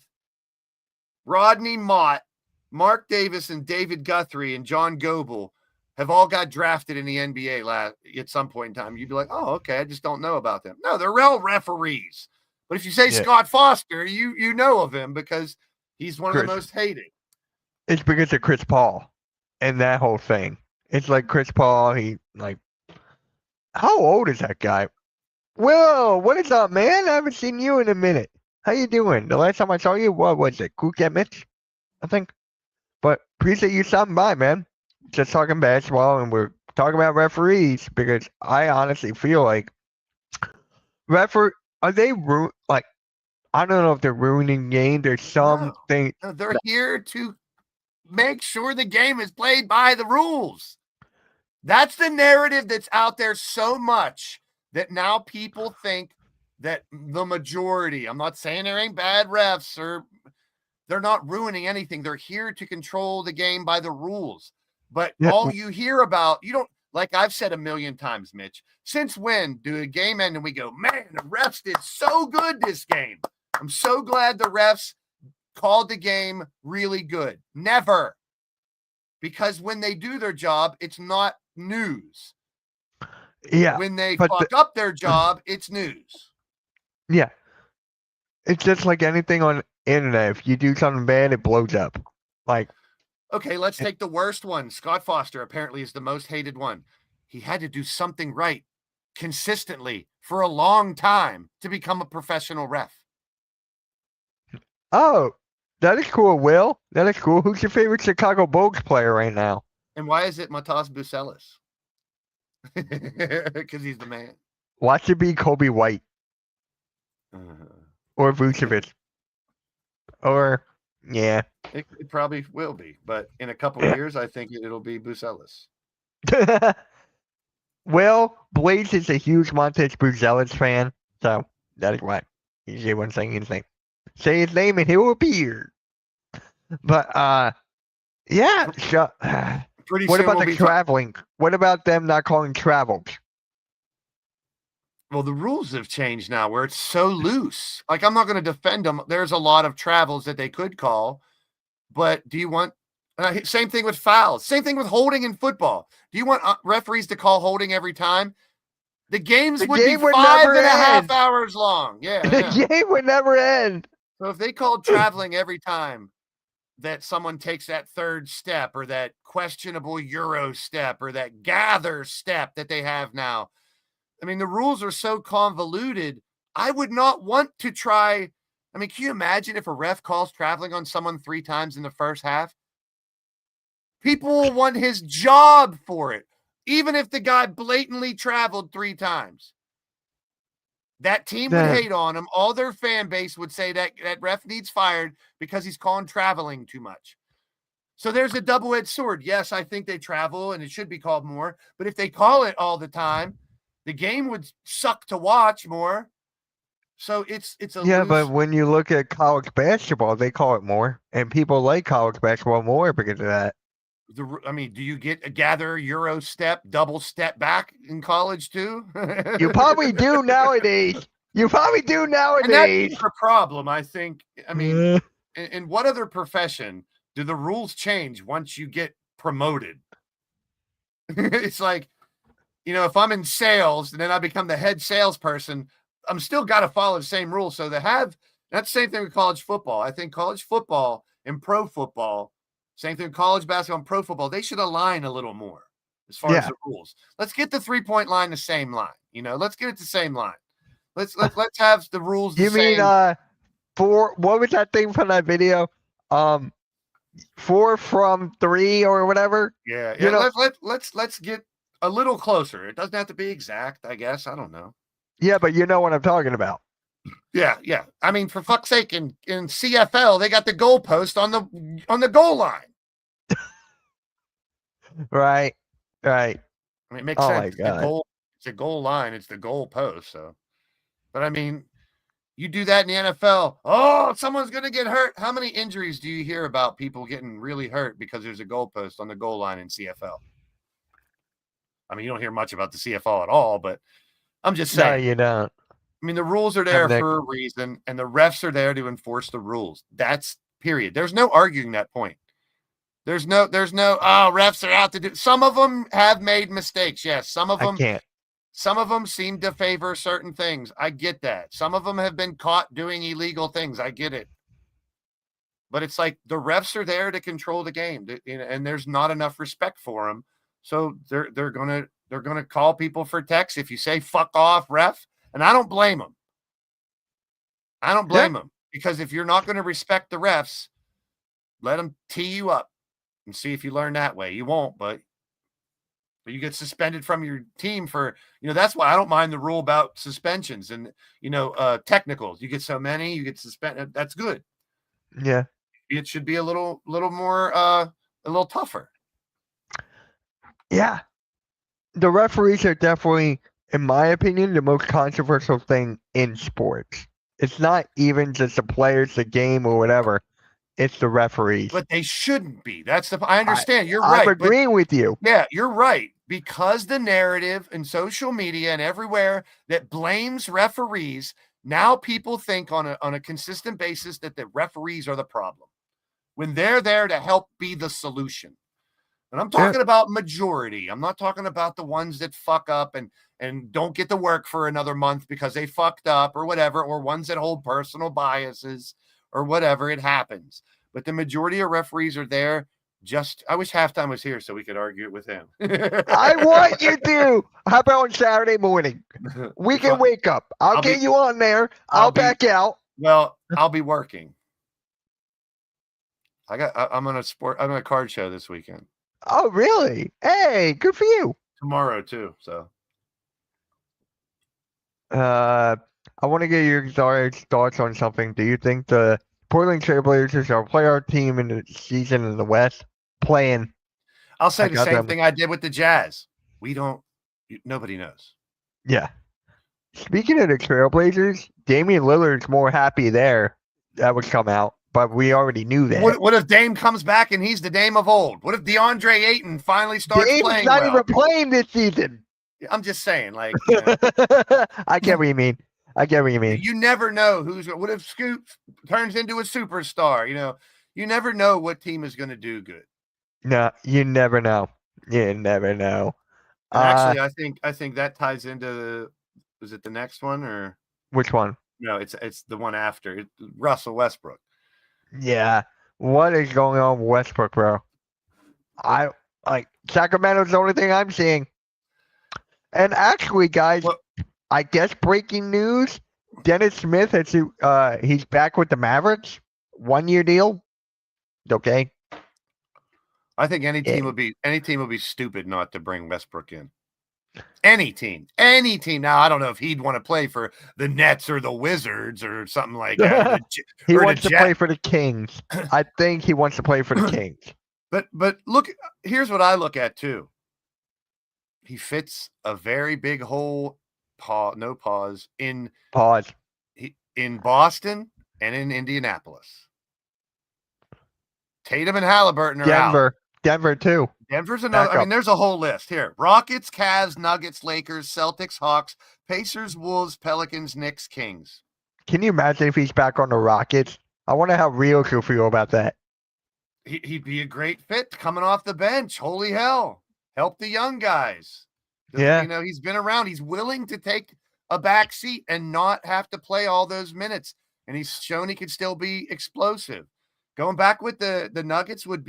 Rodney Mott, Mark Davis, and David Guthrie and John Goebel have all got drafted in the NBA at some point in time, you'd be like, oh, okay, I just don't know about them. No, they're all referees. But if you say Scott Foster, you know of him because he's one of the most hated. It's because of Chris Paul and that whole thing. It's like Chris Paul, how old is that guy? Whoa, what is up, man? I haven't seen you in a minute. How you doing? The last time I saw you, what was it? Cook Mitch, I think. But appreciate you stopping by, man. Just talking basketball, and we're talking about referees because I honestly feel like are they like, I don't know if they're ruining the game. There's something. No, they're here to make sure the game is played by the rules. That's the narrative that's out there so much that now people think that the majority, I'm not saying there ain't bad refs or they're not ruining anything. They're here to control the game by the rules. But all you hear about, you don't, like I've said a million times, Mitch, since when do a game end and we go, man, the refs did so good this game. I'm so glad the refs called the game really good. Never. Because when they do their job, it's not news. Yeah. When they fuck up their job, it's news. Yeah. It's just like anything on internet. If you do something bad, it blows up. Like, okay, let's take the worst one. Scott Foster apparently is the most hated one. He had to do something right consistently for a long time to become a professional ref. Oh, that is cool, Will. That is cool. Who's your favorite Chicago Bulls player right now? And why is it Matas Bucelis? Because he's the man. Watch it be Kobe White. Or Vucevic. Or, yeah. It probably will be. But in a couple of years, I think it'll be Bucelis. Well, Blaze is a huge Montez Bucelis fan. So, that is why. He's the one saying his name. Say his name and he will appear. But yeah. What about the traveling? What about them not calling travels? Well, the rules have changed now where it's so loose. Like, I'm not going to defend them. There's a lot of travels that they could call. But do you want same thing with fouls, same thing with holding in football? Do you want referees to call holding every time? The games would be 5.5 hours long. Yeah, the game would never end. So if they called traveling every time that someone takes that third step or that questionable Euro step or that gather step that they have now, I mean, the rules are so convoluted. I would not want to try. I mean, can you imagine if a ref calls traveling on someone 3 times in the first half? People will want his job for it, even if the guy blatantly traveled 3 times. That team would hate on him. All their fan base would say that ref needs fired because he's calling traveling too much. So there's a double-edged sword. Yes, I think they travel and it should be called more. But if they call it all the time, the game would suck to watch more. So it's a but when you look at college basketball, they call it more. And people like college basketball more because of that. I mean, do you get a gather, Euro step, double step back in college too? You probably do nowadays. You probably do And that's nowadays. the problem, I think. I mean, in what other profession do the rules change once you get promoted? It's like, if I'm in sales and then I become the head salesperson, I'm still got to follow the same rules. So that's the same thing with college football. I think college football and pro football, same thing with college basketball and pro football, they should align a little more as far as the rules. Let's get the 3-point line the same line. Let's get it the same line. Let's have the rules the You same. mean what was that thing from that video? 4 from 3 or whatever? Yeah. You know- Let's get a little closer. It doesn't have to be exact, I guess. I don't know. Yeah, but you know what I'm talking about. Yeah. I mean, for fuck's sake, in CFL, they got the goalpost on the goal line. Right. I mean, it makes Oh sense. my It's God. it's a goal line. It's the goal post. So, but I mean, you do that in the NFL. Oh, someone's going to get hurt. How many injuries do you hear about people getting really hurt because there's a goalpost on the goal line in CFL? I mean, you don't hear much about the CFL at all, but I'm just No, saying. you don't. I mean, the rules are there Nick. for a reason, and the refs are there to enforce the rules. That's period. There's no arguing that point. There's no, refs are out to do. Some of them have made mistakes. Yes. Some of them seem to favor certain things. I get that. Some of them have been caught doing illegal things. I get it. But it's like the refs are there to control the game, and there's not enough respect for them. So they're gonna call people for text if you say "fuck off, ref," and I don't blame them. I don't blame them, because if you're not going to respect the refs, let them tee you up and see if you learn that way. You won't, but you get suspended from your team for, that's why I don't mind the rule about suspensions and, technicals. You get so many, you get suspended. That's good. Yeah. It should be a little more, a little tougher. Yeah. The referees are definitely, in my opinion, the most controversial thing in sports. It's not even just the players, the game, or whatever. It's the referees. But they shouldn't be. I understand. You're right. I'm agreeing with you. Yeah, you're right. Because the narrative in social media and everywhere that blames referees, now people think on a consistent basis that the referees are the problem, when they're there to help be the solution. And I'm talking about majority. I'm not talking about the ones that fuck up and don't get to work for another month because they fucked up or whatever, or ones that hold personal biases or whatever. It happens. But the majority of referees are there. I wish Halftime was here so we could argue it with him. I want you to. How about on Saturday morning? We can wake up. I'll get you on there. I'll back out. Well, I'll be working. I'm on a card show this weekend. Oh, really? Hey, good for you. Tomorrow too. So I want to get your thoughts on something. Do you think the Portland Trailblazers are a playoff team in the season in the West? Playing. I'll say the same thing I did with the Jazz. Nobody knows. Yeah. Speaking of the Trailblazers, Damian Lillard's more happy there. That would come out, but we already knew that. What if Dame comes back and he's the Dame of old? What if DeAndre Ayton finally starts playing well? Dame's not even playing this season. I'm just saying, like, I get what you mean. You never know what if Scoop turns into a superstar? You never know what team is going to do good. No, you never know. Actually, I think that ties into is it the next one or which one? No, it's the one after. Russell Westbrook. Yeah. What is going on with Westbrook, bro? Sacramento's the only thing I'm seeing. And actually, guys, I guess breaking news: Dennis Smith he's back with the Mavericks. 1-year deal. Okay. I think any team would be stupid not to bring Westbrook in. Any team. Now, I don't know if he'd want to play for the Nets or the Wizards or something like that. He wants to play for the Kings. I think he wants to play for the Kings. But look, here's what I look at too. He fits a very big hole. In Boston and in Indianapolis. Tatum and Halliburton are Denver. out. Denver too. Denver's another. I Backup. mean, there's a whole list here: Rockets, Cavs, Nuggets, Lakers, Celtics, Hawks, Pacers, Wolves, Pelicans, Knicks, Kings. Can you imagine if he's back on the Rockets? I wonder how Rio could feel about that. He'd be a great fit coming off the bench. Holy hell. Help the young guys. Yeah. You know, he's been around. He's willing to take a back seat and not have to play all those minutes. And he's shown he can still be explosive. Going back with the Nuggets would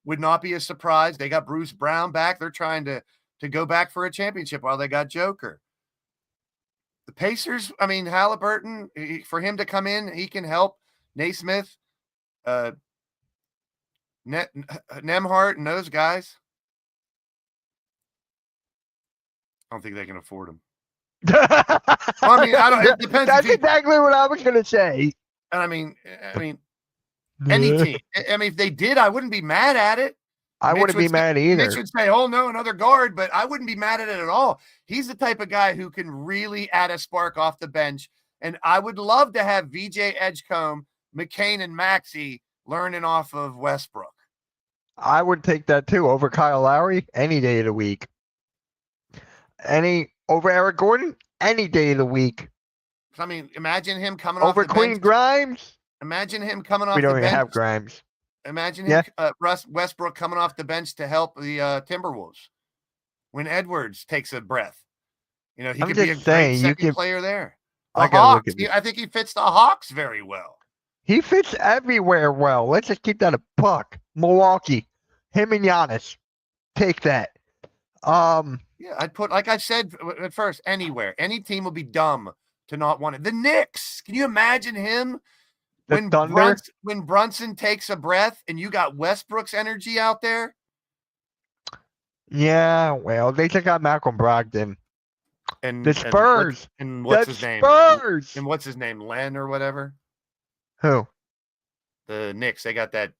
not be a surprise. They got Bruce Brown back. They're trying to go back for a championship while they got Joker. The Pacers, I mean, Halliburton, for him to come in, he can help Naismith, Nemhart, and those guys. I don't think they can afford him. I mean, it depends. That's exactly what I was gonna say. And I mean, any team. I mean, if they did, I wouldn't be mad at it. I wouldn't be mad either. Mitch would say, "Oh no, another guard," but I wouldn't be mad at it at all. He's the type of guy who can really add a spark off the bench, and I would love to have VJ Edgecombe, McCain, and Maxey learning off of Westbrook. I would take that too over Kyle Lowry any day of the week. Over Eric Gordon any day of the week. I mean, imagine him coming over off the Queen bench. Grimes. Imagine him coming off We the don't bench. even have Grimes. Imagine him, Westbrook coming off the bench to help the Timberwolves when Edwards takes a breath. You know, he could be a great second player there. The Hawks, I think he fits the Hawks very well. He fits everywhere well. Let's just keep that a buck. Milwaukee, him and Giannis. Take that. Yeah, I'd put, like I said at first, anywhere. Any team would be dumb to not want it. The Knicks, can you imagine him? When Brunson takes a breath and you got Westbrook's energy out there. Yeah, well, they just got Malcolm Brogdon. And the Spurs. And what's his name? Spurs. And what's his name? Len or whatever? Who? The Knicks. They got that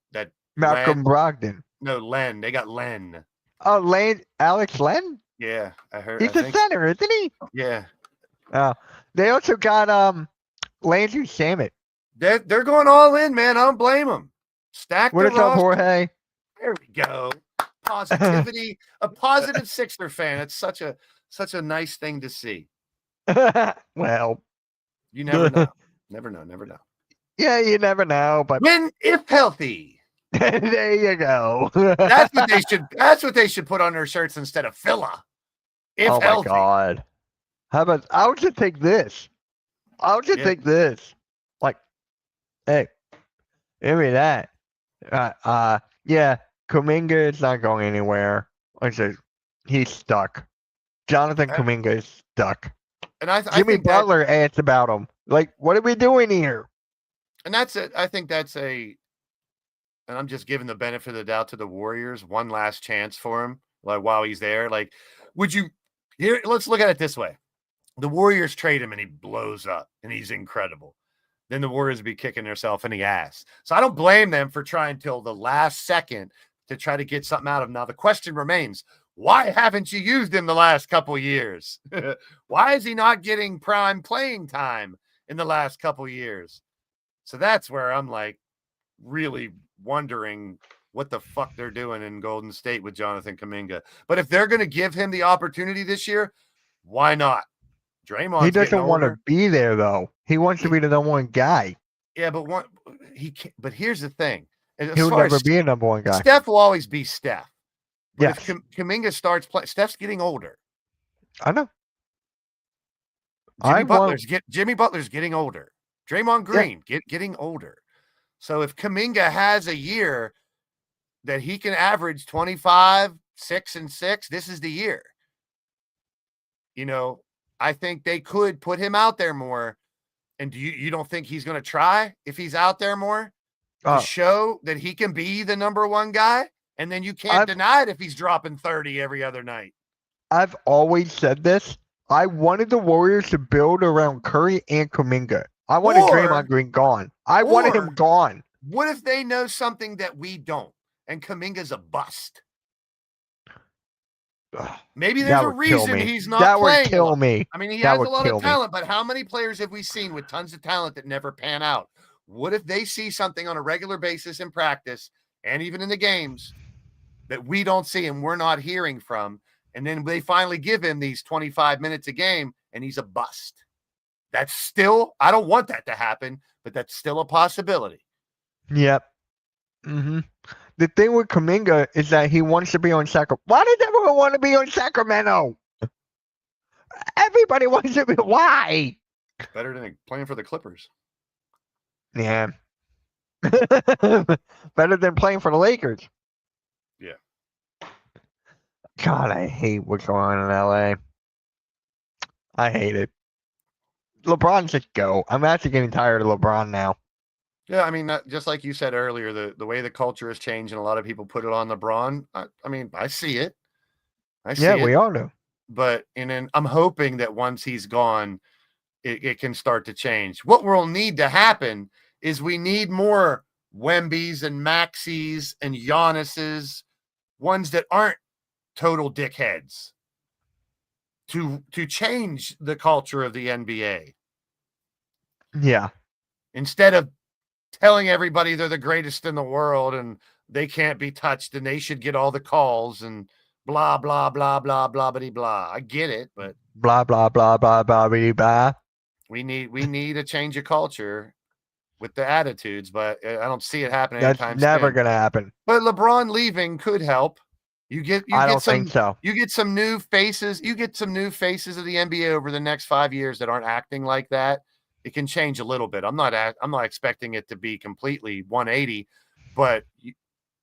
Malcolm Brogdon. No, Len. They got Len. Oh, Alex Len? Yeah, I heard. He's a center, isn't he? Yeah. They also got Landry Shamet. They're going all in, man. I don't blame them. Stack what the is up, roster. Jorge? There we go. Positivity. A positive Sixer fan. It's such a nice thing to see. Well, you never know. Never know. Yeah, you never know. But when if healthy. There you go. That's what they should put on their shirts instead of Filla. If oh healthy. My God. How about I would just take this. Take this. Like, hey, give me that. Yeah, Kuminga is not going anywhere. Like I said, he's stuck. Jonathan Kuminga is stuck. And I Jimmy Butler asked about him. Like, what are we doing here? And that's it. I think that's and I'm just giving the benefit of the doubt to the Warriors. One last chance for him, like while he's there. Like, let's look at it this way. The Warriors trade him and he blows up and he's incredible. Then the Warriors would be kicking themselves in the ass. So I don't blame them for trying till the last second to try to get something out of him. Now the question remains, why haven't you used him the last couple years? Why is he not getting prime playing time in the last couple years? So that's where I'm like really wondering what the fuck they're doing in Golden State with Jonathan Kuminga. But if they're going to give him the opportunity this year, why not? Draymond. He doesn't want to be there though. He wants to be the number one guy. Yeah, but he can't. But here's the thing: he'll never be a number one guy. Steph will always be Steph. But yes. If Kuminga starts playing, Steph's getting older. I know. Jimmy Butler's getting older. Draymond Green getting older. So if Kuminga has a year that he can average 25, 6 and 6, this is the year. You know, I think they could put him out there more. And do you don't think he's going to try if he's out there more to show that he can be the number one guy? And then you can't deny it if he's dropping 30 every other night. I've always said this. I wanted the Warriors to build around Curry and Kuminga. I wanted Draymond Green gone. I wanted him gone. What if they know something that we don't and Kuminga's a bust? Maybe there's a reason he's not playing. That would kill me. I mean, he has a lot of talent, but how many players have we seen with tons of talent that never pan out? What if they see something on a regular basis in practice and even in the games that we don't see and we're not hearing from. And then they finally give him these 25 minutes a game and he's a bust. That's still, I don't want that to happen, but that's still a possibility. Yep. The thing with Kuminga is that he wants to be on Sacramento. Why does everyone want to be on Sacramento? Everybody wants to be. Why? Better than playing for the Clippers. Yeah. Better than playing for the Lakers. Yeah. God, I hate what's going on in LA. I hate it. LeBron, just go. I'm actually getting tired of LeBron now. Yeah, I mean, just like you said earlier, the way the culture has changed and a lot of people put it on LeBron. I mean, I see it. We all do. But I'm hoping that once he's gone, it can start to change. What will need to happen is we need more Wembys and Maxis and Giannis's, ones that aren't total dickheads, to change the culture of the NBA. Yeah. Instead of telling everybody they're the greatest in the world and they can't be touched and they should get all the calls and blah, blah, blah, blah, blah, blah, blah. I get it, but blah, blah, blah, blah, blah, blah, blah. We need a change of culture with the attitudes, but I don't see it happening That's anytime never soon. going to happen. But LeBron leaving could help. I don't think so. You get some new faces. You get some new faces of the NBA over the next 5 years that aren't acting like that. It can change a little bit. I'm not expecting it to be completely 180, but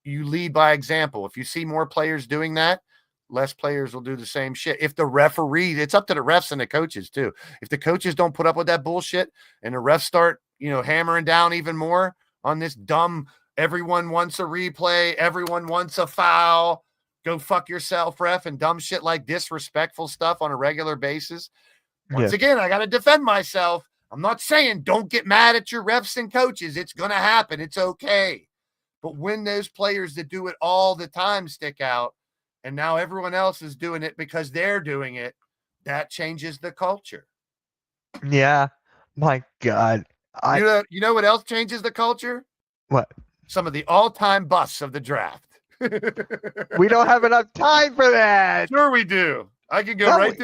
you lead by example. If you see more players doing that, less players will do the same shit. If the referee, it's up to the refs and the coaches too. If the coaches don't put up with that bullshit and the refs start, hammering down even more on this dumb, everyone wants a replay, everyone wants a foul, go fuck yourself, ref, and dumb shit like disrespectful stuff on a regular basis. Once again, I got to defend myself. I'm not saying don't get mad at your refs and coaches. It's going to happen. It's okay. But when those players that do it all the time stick out, and now everyone else is doing it because they're doing it, that changes the culture. Yeah. My God. You know what else changes the culture? What? Some of the all-time busts of the draft. We don't have enough time for that. Sure we do. I can go right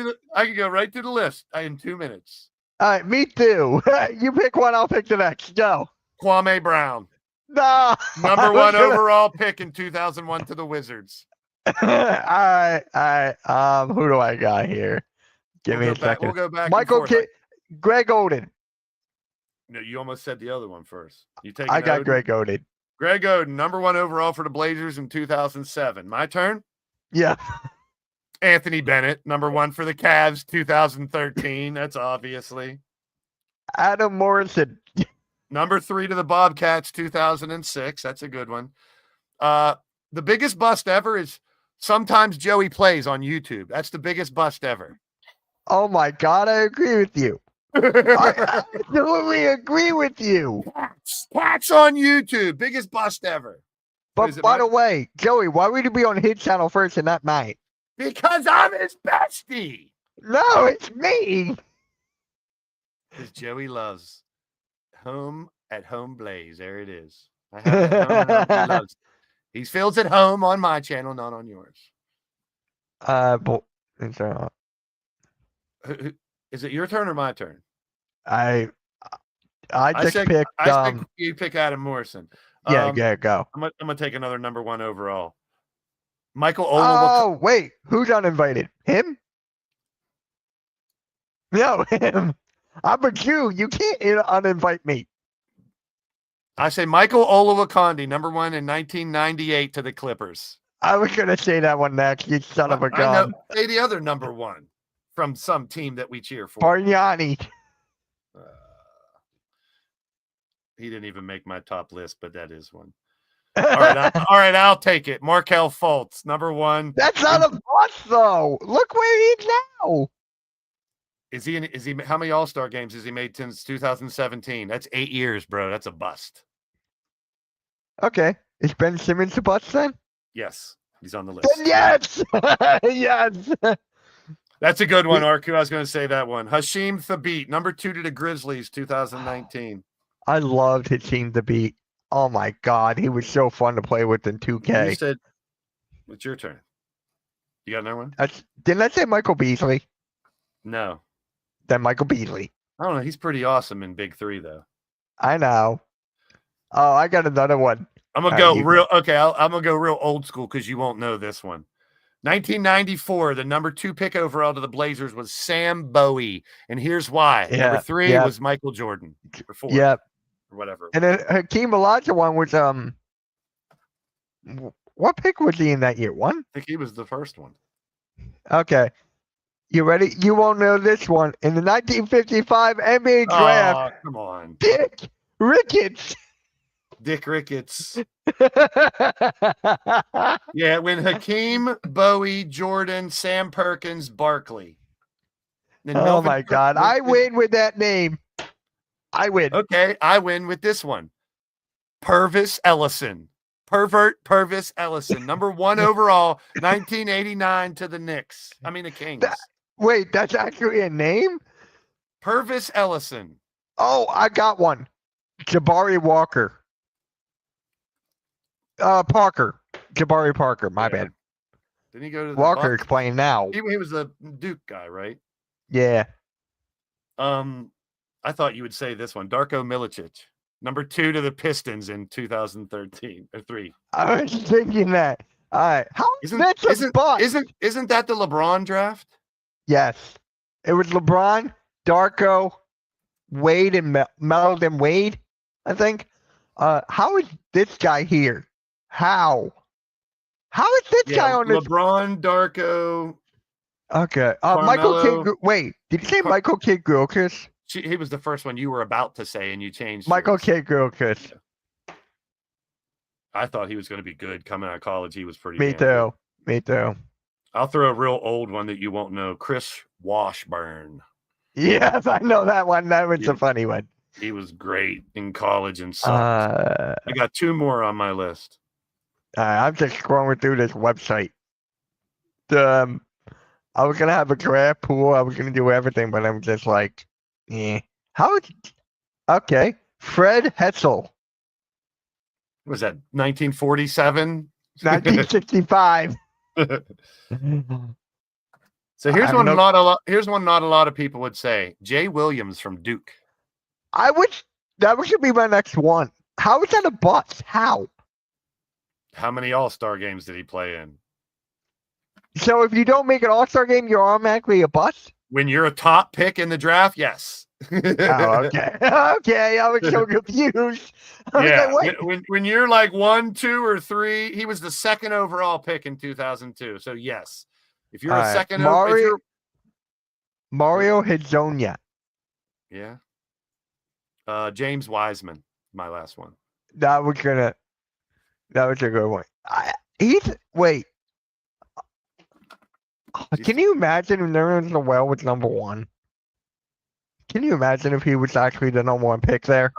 to the list in 2 minutes. All right, me too. You pick one, I'll pick the next. Go. Kwame Brown. No. Number one overall pick in 2001 to the Wizards. All right. Who do I got here? Give me a second. We'll go back. Michael Kidd, Greg Oden. No, you almost said the other one first. I got Oden? Greg Oden. Greg Oden, number one overall for the Blazers in 2007. My turn? Yeah. Anthony Bennett, number one for the Cavs, 2013. That's obviously. Adam Morrison. Number 3 to the Bobcats, 2006. That's a good one. The biggest bust ever is sometimes Joey plays on YouTube. That's the biggest bust ever. Oh my God, I agree with you. I absolutely agree with you. Cats on YouTube, biggest bust ever. But by the way, Joey, why would you be on his channel first and not mine? Because I'm his bestie. No, it's me. Because Joey loves home at home Blaze. There it is. I have it at home. He loves it. He feels at home on my channel, not on yours. Is it your turn or my turn? I just picked. You pick Adam Morrison. Yeah, go. I'm gonna take another number one overall. Michael Olowokandi. Oh wait, who's uninvited? Him? No, him. I'm a Jew. You can't uninvite me. I say Michael Olowokandi, number one in 1998 to the Clippers. I was gonna say that one next. You son of a gun. Say the other number one from some team that we cheer for. Bargnani. He didn't even make my top list, but that is one. All right, I'll take it. Markelle Fultz, number one. That's not a bust, though. Look where he is now. Is he? How many All-Star games has he made since 2017? That's 8 years, bro. That's a bust. Okay, is Ben Simmons a bust then? Yes, he's on the list. Then yes, yes. That's a good one, Arku. I was going to say that one. Hasheem Thabeet, number 2 to the Grizzlies, 2019. I loved Hasheem Thabeet. Oh my God, he was so fun to play with in 2K. It's your turn. You got another one? Didn't I say Michael Beasley? No. Then Michael Beasley. I don't know. He's pretty awesome in Big Three, though. I know. Oh, I got another one. I'm gonna go real. Okay, I'm gonna go real old school because you won't know this one. 1994, the number 2 pick overall to the Blazers was Sam Bowie, and here's why. Number 3 was Michael Jordan. Or 4. Yep. Or whatever. And then Hakeem Olajuwon was what pick was he in that year? 1? I think he was the first one. Okay. You ready? You won't know this one. In the 1955 NBA draft. Oh, come on. Dick Ricketts. Dick Ricketts. Yeah, when Hakeem, Bowie, Jordan, Sam Perkins, Barkley. Oh my God. I win with that name. I win. Okay, I win with this one. Purvis Ellison. Purvis Ellison. Number 1 overall, 1989 to the Knicks. I mean the Kings. Wait, that's actually a name? Purvis Ellison. Oh, I got one. Jabari Walker. Parker. Jabari Parker. My bad. Didn't he go to the Walker's Bucks? playing now. He was the Duke guy, right? Yeah. I thought you would say this one. Darko Milicic. Number 2 to the Pistons in 2013 or 3. I was thinking that. All right. How Isn't that the LeBron draft? Yes. It was LeBron, Darko, Wade, and Melvin Wade, I think. How is this guy here? How? How is this guy on this? LeBron, Darko. Okay. Michael Kidd. Wait, did you say Michael Kidd Gilchrist? He was the first one you were about to say, and you changed. Michael Kidd Gilchrist. I thought he was going to be good coming out of college. He was pretty. Me too. Me too. I'll throw a real old one that you won't know. Chris Washburn. Yes, I know that one. That was a funny one. He was great in college and sucked. I got 2 more on my list. I'm just scrolling through this website. I was gonna have a draft pool. I was gonna do everything, but I'm just like, yeah. Okay. Fred Hetzel. Was that 1947? 1965. So here's one not a lot of people would say. Jay Williams from Duke. That should be my next one. How is that a bust? How? How many All-Star games did he play in? So if you don't make an All-Star game, you're automatically a bust? When you're a top pick in the draft, yes. Oh, okay. Okay, I was so confused. Yeah, when you're like 1, 2, or 3, he was the 2nd overall pick in 2002. So yes, if you're a second, Mario Hezonja. Yeah. James Wiseman, my last one. That was a good one. Wait. Can you imagine if Nerlens Noel was number 1? Can you imagine if he was actually the number 1 pick there?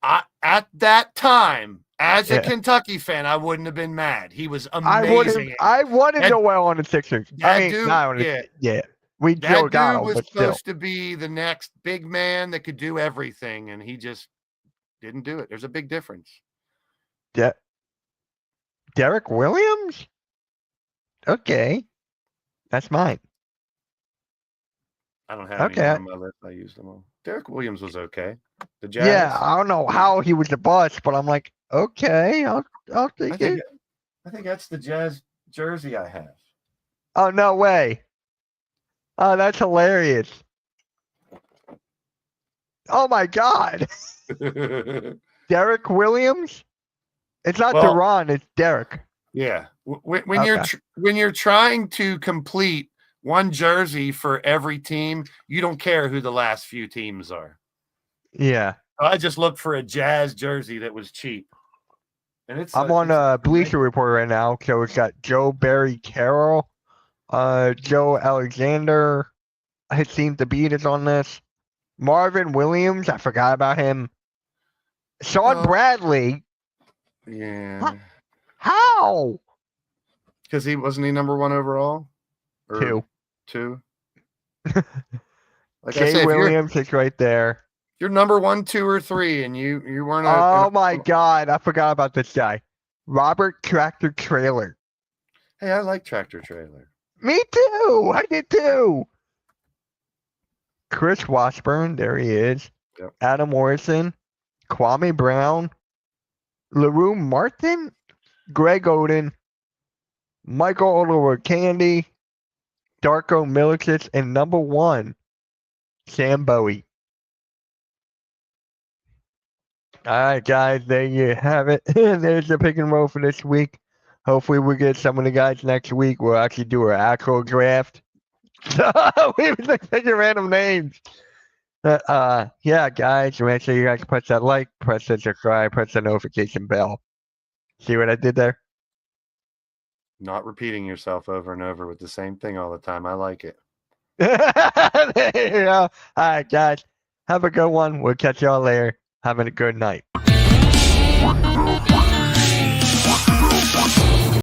At that time, as a Kentucky fan, I wouldn't have been mad. He was amazing. I wanted Noel on the Sixers. That We still got him, was but supposed still. to be the next big man that could do everything, and he just didn't do it. There's a big difference. Derek Williams? Okay. That's mine. I don't have any on my list. I used them all. Derek Williams was okay. The Jazz. Yeah, I don't know how he was the bust, but I'm like, okay, I'll take it. I think that's the Jazz jersey I have. Oh, no way. Oh, that's hilarious. Oh my God. Derek Williams? It's not Deron, it's Derek. Yeah. When you're trying to complete one jersey for every team, you don't care who the last few teams are. Yeah. I just looked for a Jazz jersey that was cheap. And I'm on Bleacher Report right now, so it's got Joe Barry Carroll, Joe Alexander, Hakeem Thabit is on this. Marvin Williams, I forgot about him. Sean Bradley. Yeah. How? Because wasn't he number 1 overall? Or 2. Like Jay Williams is right there. You're number 1, 2, or 3, and you weren't. Oh my God, I forgot about this guy. Robert Tractor Trailer. Hey, I like Tractor Trailer. Me too. I did too. Chris Washburn, there he is. Yep. Adam Morrison, Kwame Brown, LaRue Martin, Greg Oden, Michael Oliver Candy, Darko Milicic, and number 1, Sam Bowie. All right, guys, there you have it. There's the pick and roll for this week. Hopefully, we get some of the guys next week. We'll actually do our actual draft. We was like picking random names. Yeah, guys, make sure you guys press that like, press that subscribe, press the notification bell. See what I did there? Not repeating yourself over and over with the same thing all the time. I like it. There you go. All right, guys, have a good one. We'll catch y'all later. Having a good night.